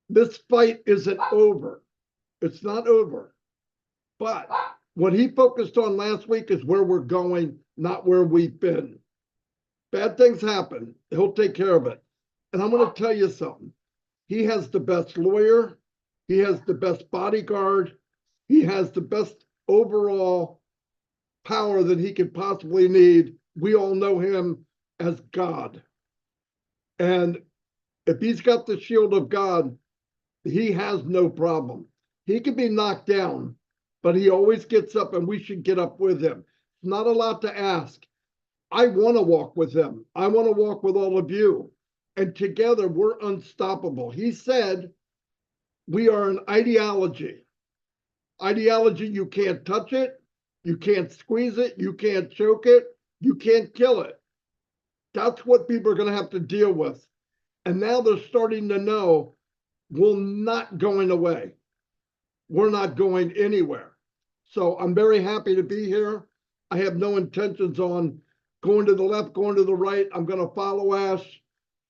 This fight isn't over. It's not over. But what he focused on last week is where we're going, not where we've been. Bad things happen. He'll take care of it. And I'm going to tell you something. He has the best lawyer. He has the best bodyguard. He has the best overall power that he could possibly need. We all know him as God. And if he's got the shield of God, he has no problem. He can be knocked down, but he always gets up, and we should get up with him. It's not a lot to ask. I want to walk with him. I want to walk with all of you. And together we're unstoppable. He said we are an ideology. Ideology, you can't touch it. You can't squeeze it. You can't choke it. You can't kill it. That's what people are going to have to deal with. And now they're starting to know we're not going away. We're not going anywhere. So I'm very happy to be here. I have no intentions on going to the left, going to the right. I'm going to follow Ash.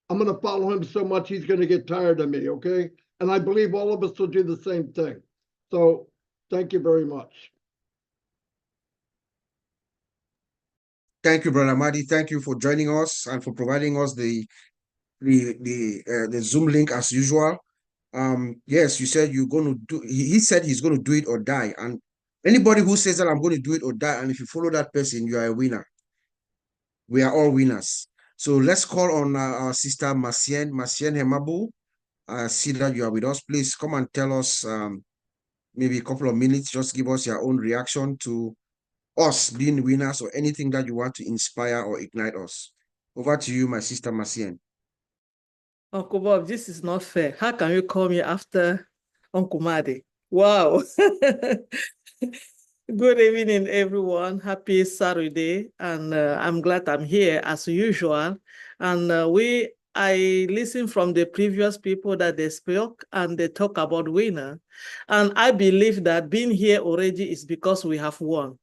I'm going to follow him so much he's going to get tired of me, okay? And I believe all of us will do the same thing. So thank you very much. Thank you, Brother Mahdi. Thank you for joining us and for providing us the Zoom link as usual. Yes, you said you're going to do, he said he's going to do it or die. And anybody who says that I'm going to do it or die, and if you follow that person, you are a winner. We are all winners. So let's call on our sister Macien Hemabu. I see that you are with us. Please come and tell us maybe a couple of minutes. Just give us your own reaction to us being winners or anything that you want to inspire or ignite us. Over to you, my sister Macien. Uncle Bob, this is not fair. How can you call me after Uncle Mahdi? Wow. Good evening, everyone. Happy Saturday. And I'm glad I'm here as usual. And I listened from the previous people that they spoke and they talk about winner. And I believe that being here already is because we have won.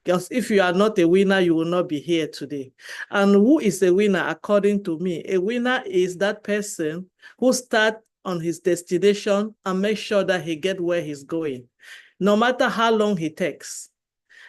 Because if you are not a winner, you will not be here today. And who is a winner according to me? A winner is that person who starts on his destination and makes sure that he gets where he's going. No matter how long it takes,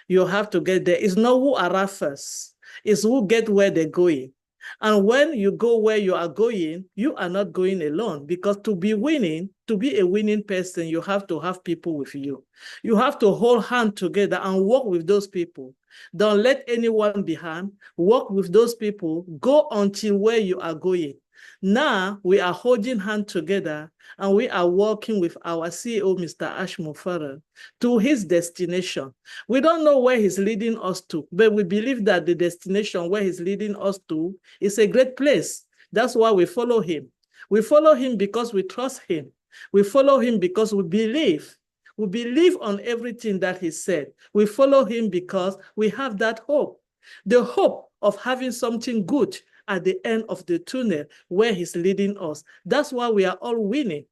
you have to get there. It's not who arrives first. It's who gets where they're going. And when you go where you are going, you are not going alone, because to be winning, to be a winning person, you have to have people with you. You have to hold hands together and work with those people. Don't let anyone behind. Work with those people. Go until where you are going. Now we are holding hands together and we are working with our CEO, Mr. Ash Mufareh, to his destination. We don't know where he's leading us to, but we believe that the destination where he's leading us to is a great place. That's why we follow him. We follow him because we trust him. We follow him because we believe. We believe on everything that he said. We follow him because we have that hope. The hope of having something good at the end of the tunnel where he's leading us. That's why we are all winning.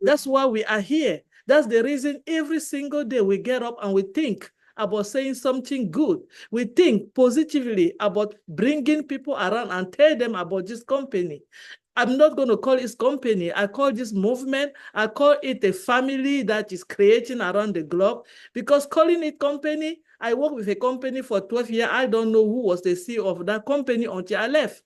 That's why we are here. That's the reason every single day we get up and we think about saying something good. We think positively about bringing people around and tell them about this company. I'm not going to call it company. I call this movement. I call it a family that is creating around the globe, because calling it company, I worked with a company for 12 years. I don't know who was the CEO of that company until I left.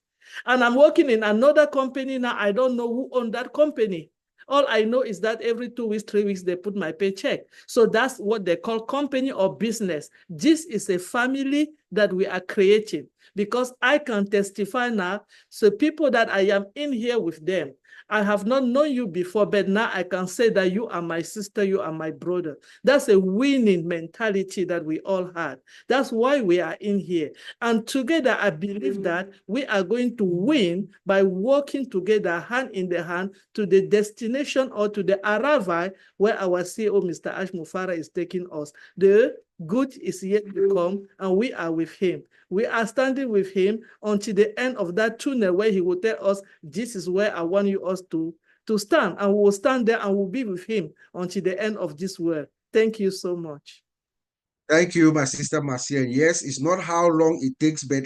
And I'm working in another company now. I don't know who owned that company. All I know is that every 2 weeks, 3 weeks, they put my paycheck. So that's what they call company or business. This is a family that we are creating, because I can testify now. So people that I am in here with them, I have not known you before, but now I can say that you are my sister, you are my brother. That's a winning mentality that we all had. That's why we are in here. And together, I believe that we are going to win by working together, hand in the hand, to the destination or to the arrival where our CEO, Mr. Ash Mufareh, is taking us. The good is yet to come, and we are with him. We are standing with him until the end of that tunnel, where he will tell us, this is where I want you us to stand. And we will stand there and we'll be with him until the end of this world. Thank you so much. Thank you, my sister Marcia. Yes, it's not how long it takes, but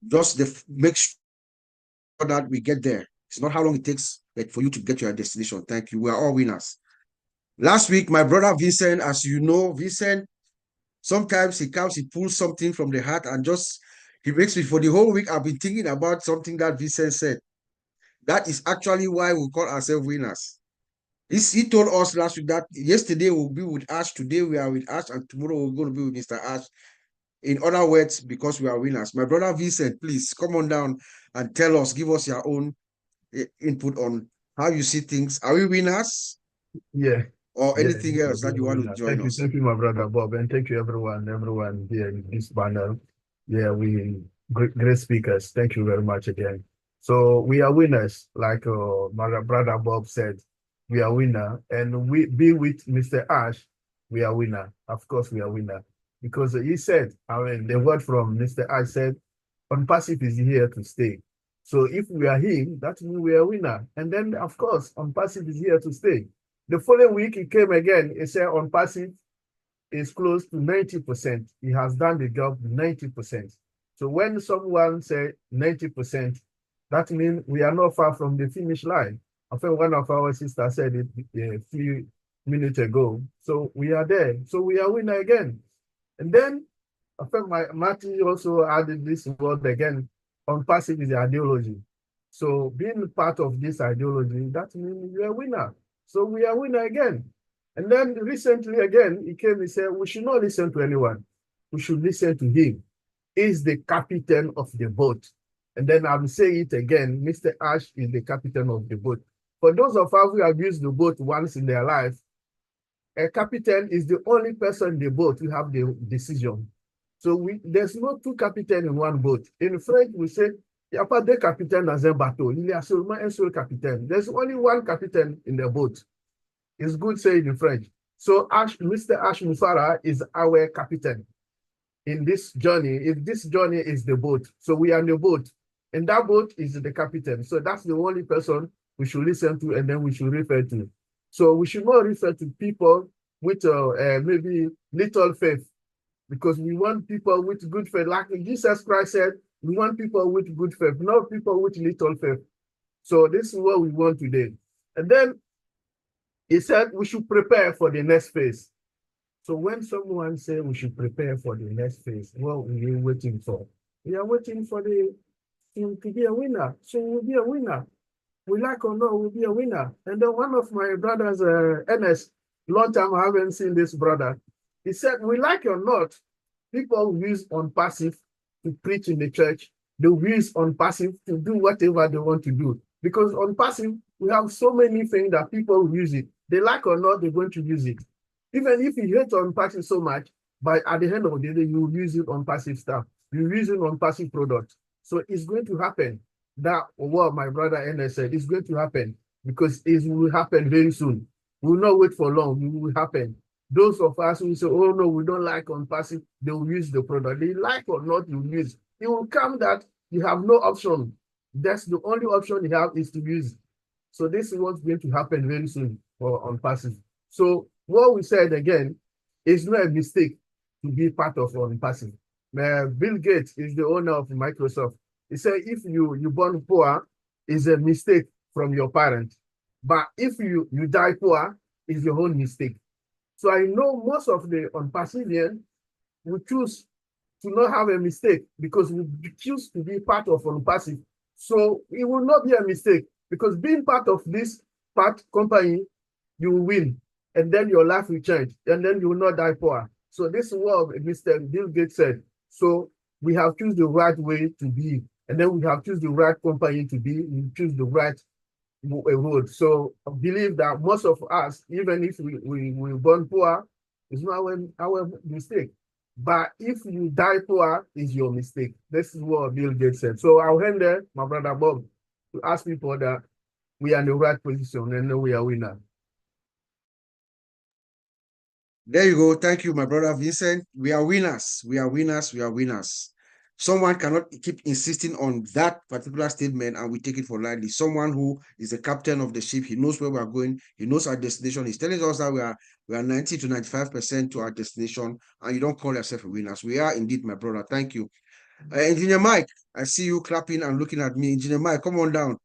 just make sure that we get there. It's not how long it takes, but for you to get to your destination. Thank you. We are all winners. Last week, my brother Vincent, as you know, Vincent, sometimes he comes, he pulls something from the heart and just, he makes me, for the whole week, I've been thinking about something that Vincent said. That is actually why we call ourselves winners. He told us last week that yesterday we'll be with Ash, today we are with Ash, and tomorrow we're going to be with Mr. Ash. In other words, because we are winners. My brother Vincent, please come on down and tell us, give us your own input on how you see things. Are we winners? Yeah. Or anything else that you want to join us? Thank you, my brother Bob, and thank you everyone here in this panel. Yeah, we great speakers. Thank you very much again. So we are winners, like my brother Bob said. We are winner, and we be with Mr. Ash. We are winner. Of course, we are winner, because he said, I mean, the word from Mr. Ash said, ONPASSIVE is here to stay. So if we are him, that means we are winner. And then, of course, ONPASSIVE is here to stay. The following week, he came again. He said ONPASSIVE is close to 90%. He has done the job 90%. So when someone says 90%, that means we are not far from the finish line. I think one of our sisters said it a few minutes ago. So we are there. So we are winner again. And then I think Martin also added this word again. ONPASSIVE is the ideology. So being part of this ideology, that means we are winner. So we are winner again. And then recently again, he came and said, we should not listen to anyone. We should listen to him. He's the captain of the boat. And then I'm saying it again, Mr. Ash is the captain of the boat. For those of us who have used the boat once in their life, a captain is the only person in the boat who have the decision. So there's no two captains in one boat. In French, we say, il n'y a pas deux capitaines dans un bateau. Il y a seulement un seul capitaine. There's only one captain in the boat. It's good saying in French. So Mr. Ash Mufareh is our captain in this journey. If this journey is the boat, so we are in the boat, and that boat is the captain. So that's the only person we should listen to, and then we should refer to. So we should not refer to people with maybe little faith, because we want people with good faith. Like Jesus Christ said, we want people with good faith, not people with little faith. So this is what we want today. And then he said we should prepare for the next phase. So when someone says we should prepare for the next phase, what are we waiting for? We are waiting for the team to be a winner. So we'll be a winner. We like or not, we'll be a winner. And then one of my brothers, Ernest, long time I haven't seen this brother. He said, we like or not, people use ONPASSIVE to preach in the church. They use ONPASSIVE to do whatever they want to do. Because ONPASSIVE, we have so many things that people use it. They like or not, they're going to use it. Even if you hate ONPASSIVE so much, but at the end of the day, you will use it on passive stuff. You're using ONPASSIVE product. So it's going to happen. That what my brother Ernest said is going to happen, because it will happen very soon. We will not wait for long. It will happen. Those of us who say, oh no, we don't like ONPASSIVE, they will use the product. They like or not, you use. It will come that you have no option. That's the only option you have, is to use. So this is what's going to happen very soon for ONPASSIVE. So what we said again is not a mistake to be part of ONPASSIVE. Bill Gates is the owner of Microsoft. He said, if you born poor, is a mistake from your parents. But if you die poor, it's your own mistake. So I know most of the ONPASSIVians will choose to not have a mistake, because we choose to be part of ONPASSIVE. So it will not be a mistake, because being part of this part company, you will win, and then your life will change, and then you will not die poor. So this is what Mr. Bill Gates said. So we have choose the right way to be, and then we have choose the right company to be, we choose the right road. So I believe that most of us, even if we born poor, it's not our mistake. But if you die poor, it's your mistake. This is what Bill Gates said. So I'll hand there, my brother Bob, to ask people that we are in the right position and we are winners. There you go. Thank you, my brother Vincent. We are winners. We are winners. We are winners. Someone cannot keep insisting on that particular statement and we take it for lightly. Someone who is the captain of the ship, he knows where we are going, he knows our destination. He's telling us that we are 90 to 95% to our destination, and you don't call yourself a winner. We are indeed, my brother. Thank you. Engineer Mike, I see you clapping and looking at me. Engineer Mike, come on down.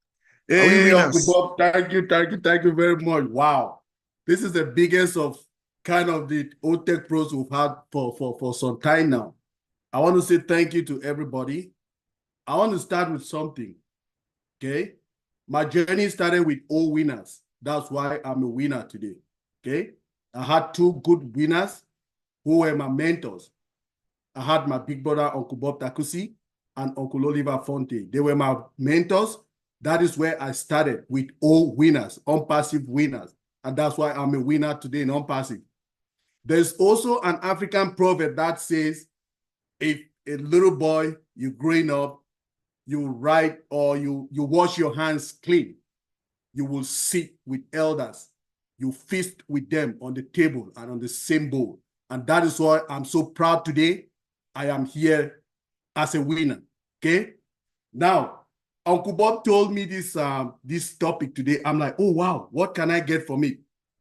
Hey, Uncle Bob, thank you very much. Wow. This is the biggest of kind of the OTECH pros we've had for some time now. I want to say thank you to everybody. I want to start with something, okay? My journey started with all winners. That's why I'm a winner today, okay? I had two good winners who were my mentors. I had my big brother, Uncle Bob Takusi, and Uncle Oliver Fonte. They were my mentors. That is where I started, with all winners, ONPASSIVE winners. And that's why I'm a winner today in ONPASSIVE. There's also an African proverb that says, if a little boy, you're growing up, you write or you wash your hands clean, you will sit with elders, you feast with them on the table and on the same bowl. And that is why I'm so proud today. I am here as a winner, okay? Now, Uncle Bob told me this topic today. I'm like, oh, wow, what can I get from it?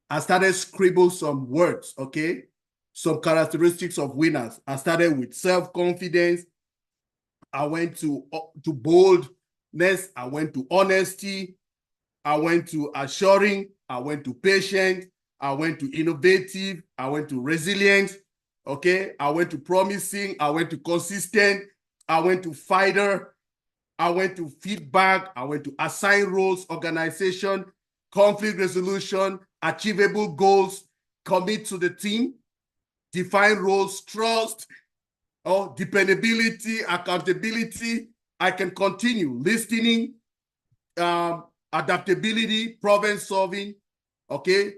I started scribble some words, okay? Some characteristics of winners. I started with self-confidence. I went to boldness. I went to honesty. I went to assuring. I went to patient. I went to innovative. I went to resilient, okay? I went to promising. I went to consistent. I went to fighter. I went to feedback. I went to assign roles, organization, conflict resolution, achievable goals, commit to the team, define roles, trust, dependability, accountability. I can continue. Listening, adaptability, problem solving, okay?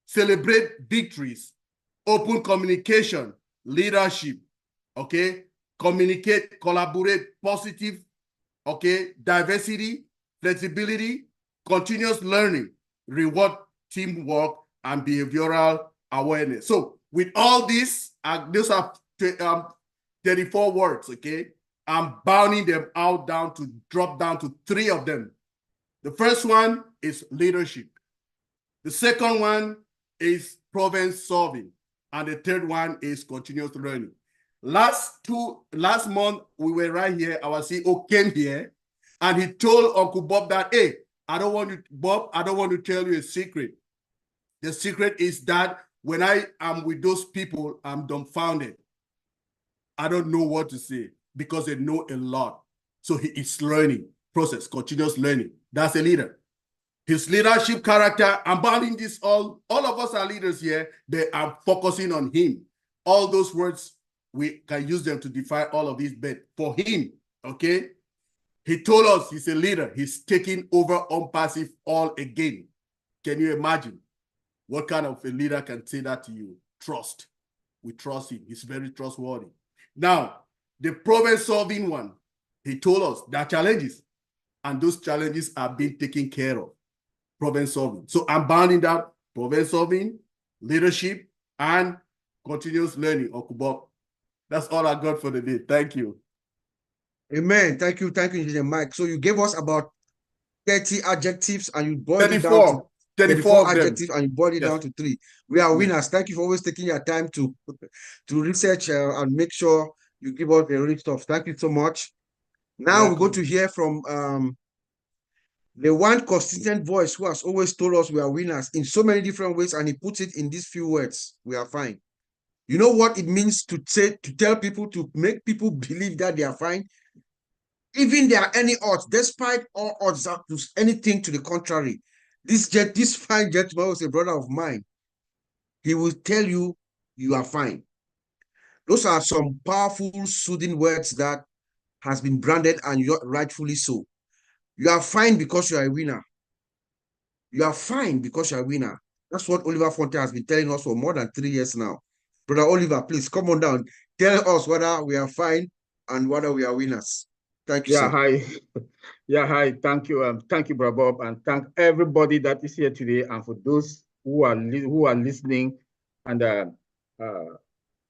Celebrate victories, open communication, leadership, okay? Communicate, collaborate, positive, okay? Diversity, flexibility, continuous learning, reward teamwork, and behavioral awareness. So with all this, those are 34 words, okay? I'm bounding them out drop down to 3 of them. The first one is leadership. The second one is problem solving. And the third one is continuous learning. Last month, we were right here, our CEO came here, and he told Uncle Bob that, hey, Bob, I don't want to tell you a secret. The secret is that when I am with those people, I'm dumbfounded. I don't know what to say because they know a lot. So he is learning process, continuous learning. That's a leader. His leadership character, I'm bounding this all of us are leaders here. They are focusing on him. All those words, we can use them to define all of these, but for him, okay, he told us he's a leader. He's taking over ONPASSIVE all again. Can you imagine? What kind of a leader can say that to you? Trust. We trust him. He's very trustworthy. Now, the problem-solving one, he told us there are challenges, and those challenges are being taken care of. Problem-solving. So I'm bounding that problem-solving, leadership, and continuous learning, Uncle Bob. That's all I got for the day. Thank you. Amen. Thank you, Engineer Mike. So you gave us about 30 adjectives and you boiled it down to 34 adjectives and you boiled it down to 3. We are winners. Thank you for always taking your time to research and make sure you give us the real stuff. Thank you so much. Now we're going to hear from the one consistent voice who has always told us we are winners in so many different ways, and he puts it in these few words: we are fine. You know what it means to tell people, to make people believe that they are fine? Even there are any odds, despite all odds, anything to the contrary, This fine gentleman was a brother of mine. He will tell you, you are fine. Those are some powerful, soothing words that has been branded, and you're rightfully so. You are fine because you are a winner. You are fine because you are a winner. That's what Oliver Fonte has been telling us for more than 3 years now. Brother Oliver, please come on down. Tell us whether we are fine and whether we are winners. Thank you, Yeah, sir. hi. Yeah, hi. Thank you, Brother Bob, and thank everybody that is here today, and for those who are listening. And I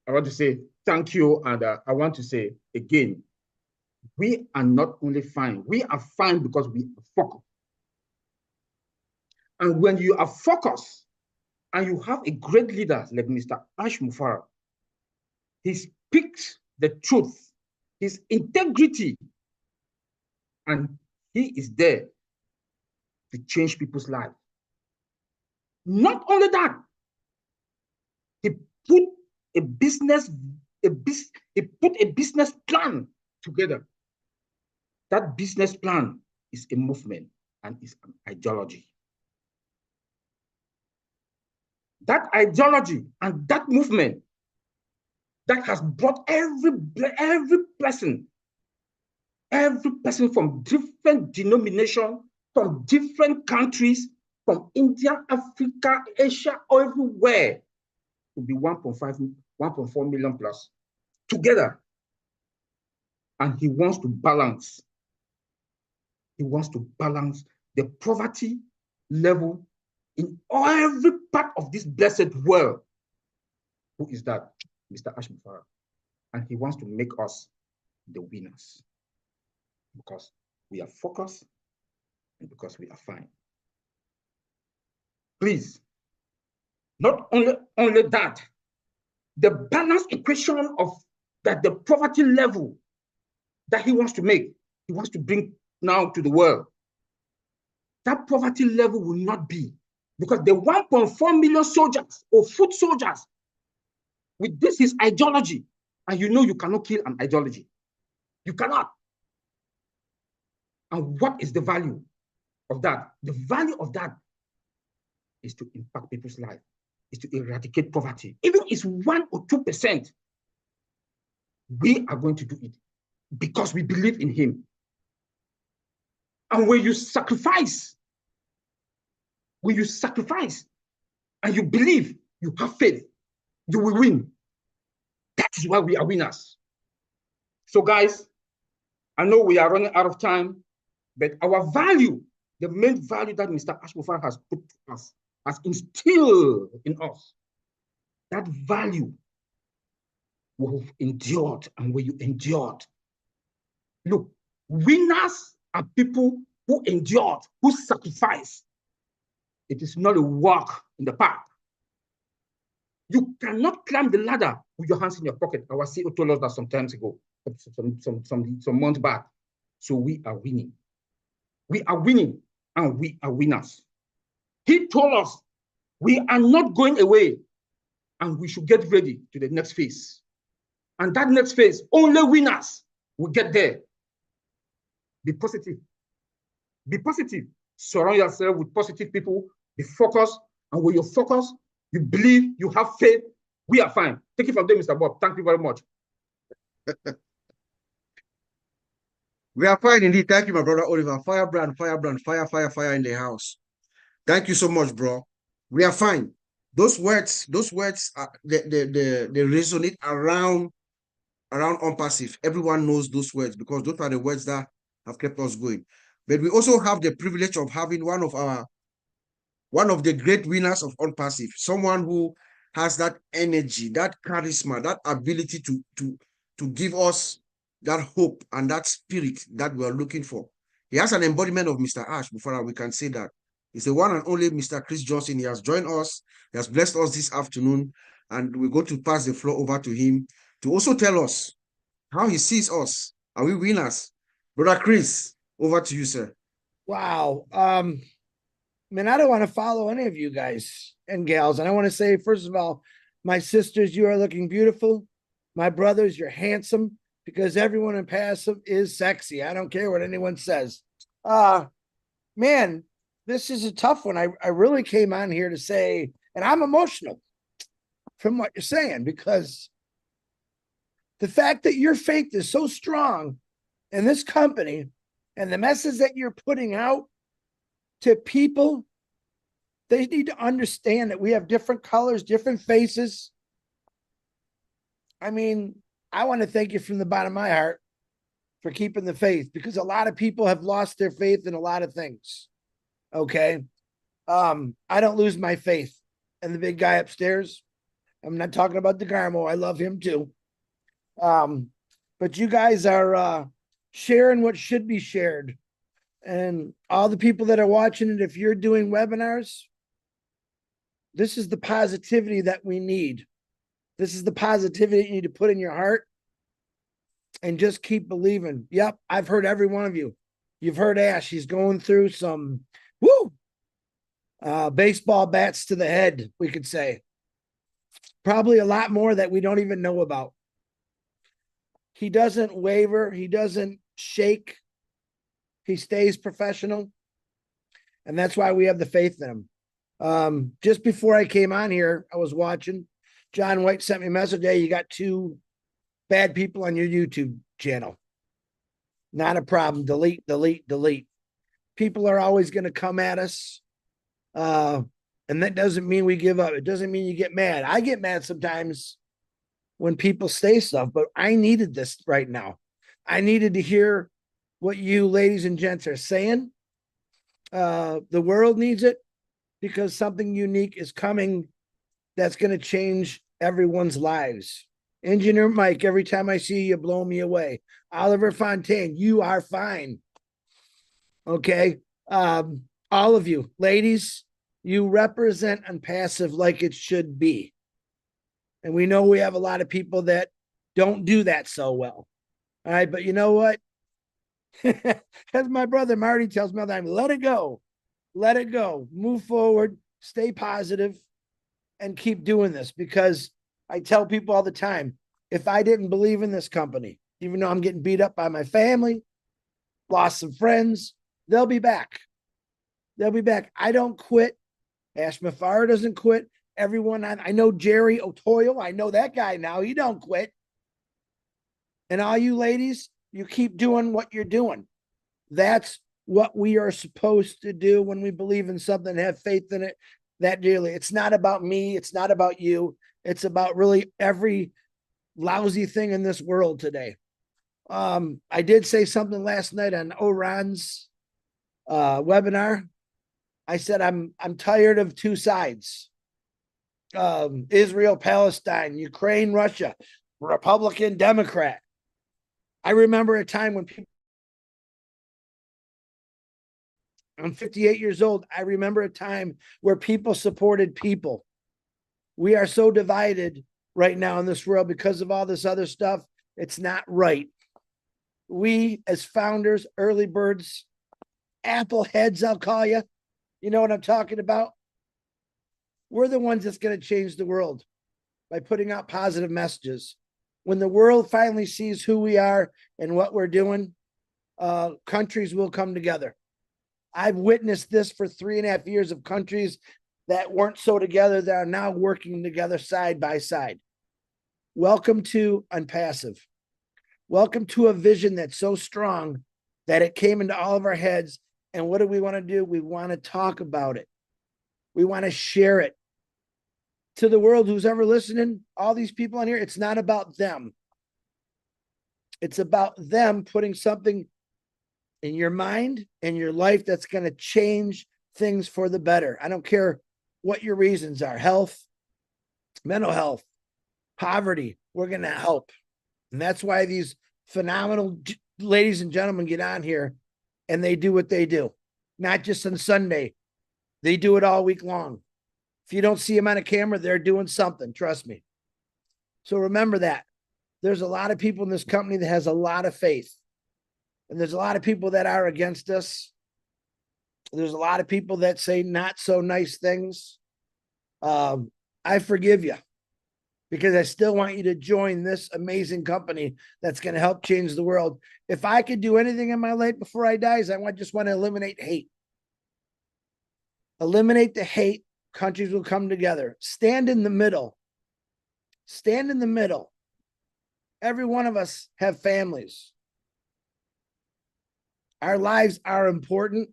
want to say thank you, and I want to say again, we are not only fine, we are fine because we are focused. And when you are focused and you have a great leader like Mr. Ash Mufareh, he speaks the truth, his integrity, and he is there to change people's lives. Not only that, he put a business plan together. That business plan is a movement and is an ideology. That ideology and that movement that has brought every person from different denominations, from different countries, from India, Africa, Asia, everywhere, to be 1.4 million plus together. And he wants to balance. He wants to balance the poverty level in every part of this blessed world. Who is that? Mr. Ash Mufareh. And he wants to make us the winners because we are focused and because we are fine. Please, not only that, the balanced equation of that the poverty level that he wants to make, he wants to bring now to the world. That poverty level will not be, because the 1.4 million soldiers or foot soldiers with this is ideology, and you know you cannot kill an ideology. You cannot. And what is the value of that? The value of that is to impact people's life, is to eradicate poverty. Even if it's 1 or 2%, we are going to do it because we believe in him. And when you sacrifice and you believe, you have faith, you will win. That is why we are winners. So guys, I know we are running out of time, but our value, the main value that Mr. Ash Mufareh has put to us, has instilled in us, that value we've endured. And when you endured, look, winners are people who endured, who sacrificed. It is not a walk in the park. You cannot climb the ladder with your hands in your pocket. Our CEO told us that some times ago, some months back. So we are winning. We are winning, and we are winners. He told us we are not going away, and we should get ready to the next phase. And that next phase, only winners will get there. Be positive. Be positive. Surround yourself with positive people. Be focused. And when you're focused, you believe, you have faith, we are fine. Take it from there, Mr. Bob. Thank you very much. We are fine indeed. Thank you, my brother Oliver. Firebrand, fire in the house. Thank you so much, bro. We are fine. Those words are, they resonate around ONPASSIVE. Everyone knows those words because those are the words that have kept us going. But we also have the privilege of having one of the great winners of ONPASSIVE, someone who has that energy, that charisma, that ability to give us that hope and that spirit that we are looking for. He has an embodiment of Mr. Ash Mufareh. We can say that. He's the one and only Mr. Chris Johnson. He has joined us. He has blessed us this afternoon. And we're going to pass the floor over to him to also tell us how he sees us. Are we winners? Brother Chris, over to you, sir. Wow. Man, I don't want to follow any of you guys and gals. And I want to say, first of all, my sisters, you are looking beautiful. My brothers, you're handsome, because everyone in Passive is sexy. I don't care what anyone says. Man, this is a tough one. I really came on here to say, and I'm emotional from what you're saying, because the fact that your faith is so strong in this company and the message that you're putting out to people, they need to understand that we have different colors, different faces. I mean, I want to thank you from the bottom of my heart for keeping the faith, because a lot of people have lost their faith in a lot of things. Okay. I don't lose my faith in the big guy upstairs. I'm not talking about DeGarmo. I love him too. But you guys are sharing what should be shared. And all the people that are watching it, if you're doing webinars, this is the positivity that we need. This is the positivity you need to put in your heart and just keep believing. Yep, I've heard every one of you. You've heard Ash. He's going through some baseball bats to the head, we could say. Probably a lot more that we don't even know about. He doesn't waver. He doesn't shake. He stays professional. And that's why we have the faith in him. Just before I came on here, I was watching. John White sent me a message. Hey, you got 2 bad people on your YouTube channel. Not a problem. Delete, delete, delete. People are always going to come at us. And that doesn't mean we give up. It doesn't mean you get mad. I get mad sometimes when people say stuff, but I needed this right now. I needed to hear what you ladies and gents are saying. The world needs it, because something unique is coming that's going to change everyone's lives. Engineer Mike, every time I see you, blow me away. Oliver Fontaine, you are fine. Okay. All of you, ladies, you represent ONPASSIVE like it should be. And we know we have a lot of people that don't do that so well. All right. But you know what? As my brother Marty tells me all the time, let it go. Let it go. Move forward. Stay positive and keep doing this, because I tell people all the time, if I didn't believe in this company, even though I'm getting beat up by my family, lost some friends, they'll be back. They'll be back. I don't quit. Ash Mufareh doesn't quit. Everyone, I know Jerry O'Toole. I know that guy now. He don't quit. And all you ladies, you keep doing what you're doing. That's what we are supposed to do when we believe in something, have faith in it that dearly. It's not about me. It's not about you. It's about really every lousy thing in this world today. I did say something last night on Oran's webinar. I said, I'm tired of 2 sides. Israel, Palestine, Ukraine, Russia, Republican, Democrat. I remember a time when people, I'm 58 years old. I remember a time where people supported people. We are so divided right now in this world because of all this other stuff. It's not right. We, as founders, early birds, apple heads, I'll call you. You know what I'm talking about? We're the ones that's going to change the world by putting out positive messages. When the world finally sees who we are and what we're doing, countries will come together. I've witnessed this for 3.5 years of countries that weren't so together that are now working together side by side. Welcome to ONPASSIVE. Welcome to a vision that's so strong that it came into all of our heads. And what do we want to do? We want to talk about it. We want to share it to the world who's ever listening. All these people on here, it's not about them. It's about them putting something in your mind and your life that's going to change things for the better. I don't care what your reasons are. Health, mental health, poverty, we're going to help. And that's why these phenomenal ladies and gentlemen get on here and they do what they do. Not just on Sunday. They do it all week long. If you don't see them on a camera, they're doing something. Trust me. So remember that. There's a lot of people in this company that has a lot of faith. And there's a lot of people that are against us. There's a lot of people that say not so nice things. I forgive you, because I still want you to join this amazing company that's going to help change the world. If I could do anything in my life before I die, is I just want to eliminate hate. Eliminate the hate. Countries will come together. Stand in the middle. Stand in the middle. Every one of us have families. Our lives are important.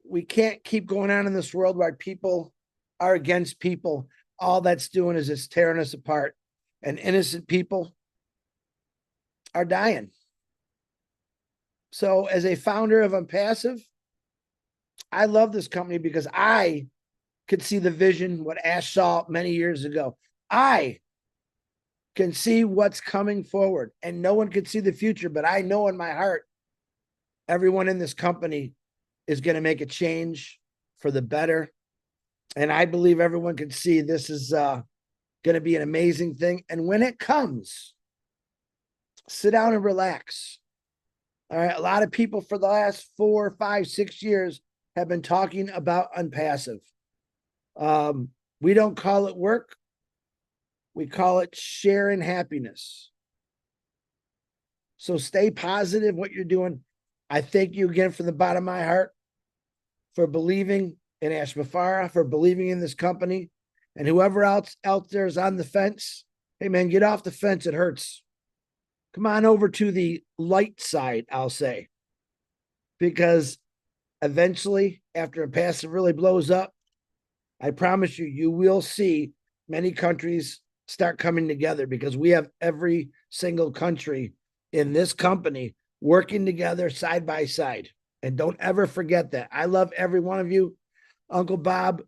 We can't keep going on in this world where people are against people. All that's doing is it's tearing us apart. And innocent people are dying. So as a founder of ONPASSIVE, I love this company because I could see the vision, what Ash saw many years ago. I can see what's coming forward, and no one can see the future, but I know in my heart, everyone in this company is going to make a change for the better. And I believe everyone can see this is going to be an amazing thing. And when it comes, sit down and relax. All right. A lot of people for the last 4, 5, 6 years have been talking about ONPASSIVE. We don't call it work. We call it sharing happiness. So stay positive what you're doing. I thank you again from the bottom of my heart for believing in Ash Mufareh, for believing in this company, and whoever else out there is on the fence. Hey man, get off the fence. It hurts. Come on over to the light side, I'll say, because eventually, after ONPASSIVE really blows up, I promise you, you will see many countries start coming together because we have every single country in this company working together side by side. And don't ever forget that. I love every one of you, Uncle Bob,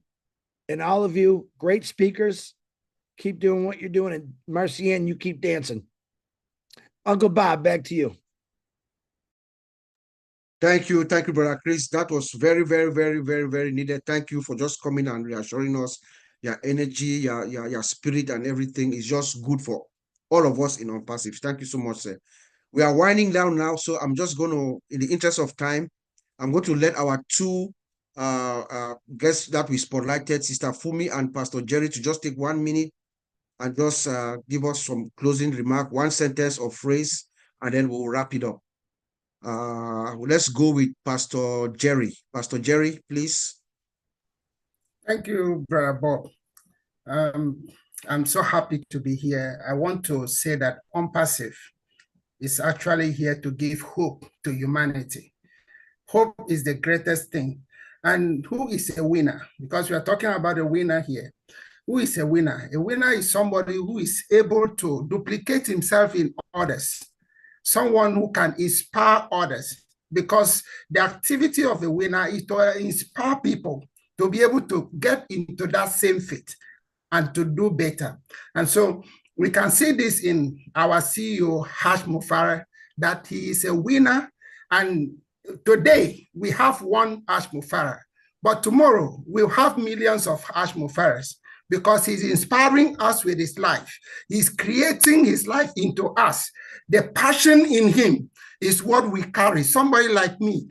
and all of you, great speakers. Keep doing what you're doing. And Marcianne, you keep dancing. Uncle Bob, back to you. Thank you, Brother Chris. That was very, very, very, very, very needed. Thank you for just coming and reassuring us. Your energy, your spirit, and everything is just good for all of us in ONPASSIVE. Thank you so much, sir. We are winding down now, so I'm just going to, in the interest of time, I'm going to let our two guests that we spotlighted, Sister Fumi and Pastor Jerry, to just take 1 minute and just give us some closing remark, one sentence or phrase, and then we'll wrap it up. Let's go with Pastor Jerry. Pastor Jerry, please. Thank you, Brother Bob. I'm so happy to be here. I want to say that ONPASSIVE is actually here to give hope to humanity. Hope is the greatest thing. And who is a winner? Because we are talking about a winner here. Who is a winner? A winner is somebody who is able to duplicate himself in others. Someone who can inspire others. Because the activity of a winner is to inspire people to be able to get into that same fit and to do better. And so we can see this in our CEO, Ash Mufareh, that he is a winner. And today we have one Ash Mufareh, but tomorrow we'll have millions of Ash Mufarehs because he's inspiring us with his life. He's creating his life into us. The passion in him is what we carry. Somebody like me,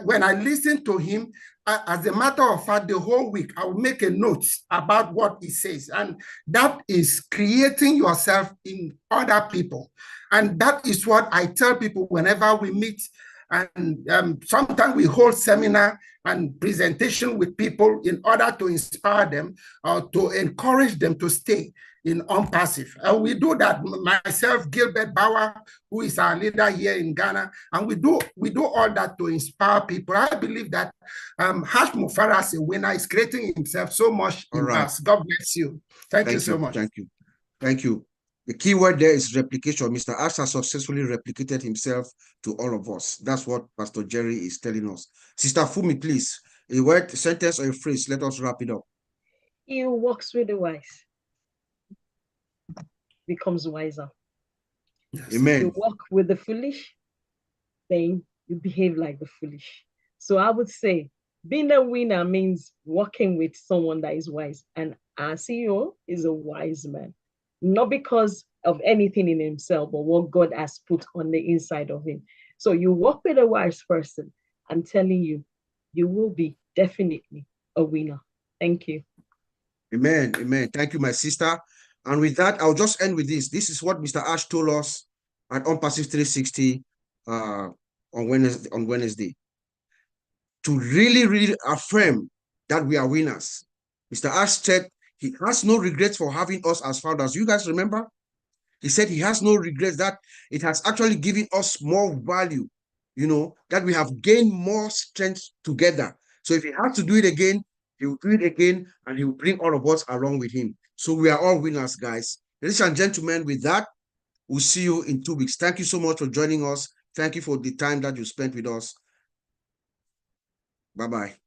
when I listen to him, as a matter of fact, the whole week, I will make a note about what he says. And that is creating yourself in other people. And that is what I tell people whenever we meet. And sometimes we hold seminar and presentation with people in order to inspire them or to encourage them to stay in ONPASSIVE. And we do that, myself, Gilbert Bauer, who is our leader here in Ghana, and we do all that to inspire people. I believe that Ash Mufareh as a winner is creating himself so much in us. God bless you. Thank you so much. Thank you. Thank you. The key word there is replication. Mr. Ash has successfully replicated himself to all of us. That's what Pastor Jerry is telling us. Sister Fumi, please, a word, a sentence, or a phrase. Let us wrap it up. He who walks with the wise becomes wiser. Amen. You walk with the foolish, then you behave like the foolish. So I would say being a winner means working with someone that is wise. And our CEO is a wise man, not because of anything in himself, but what God has put on the inside of him. So you work with a wise person. I'm telling you, you will be definitely a winner. Thank you. Amen. Amen. Thank you, my sister. And with that, I'll just end with this. This is what Mr. Ash told us at ONPASSIVE 360 on Wednesday. to really, really affirm that we are winners. Mr. Ash said he has no regrets for having us as founders. You guys remember? He said he has no regrets, that it has actually given us more value, you know, that we have gained more strength together. So if he has to do it again, he will do it again, and he will bring all of us along with him. So we are all winners, guys. Ladies and gentlemen, with that, we'll see you in 2 weeks. Thank you so much for joining us. Thank you for the time that you spent with us. Bye-bye.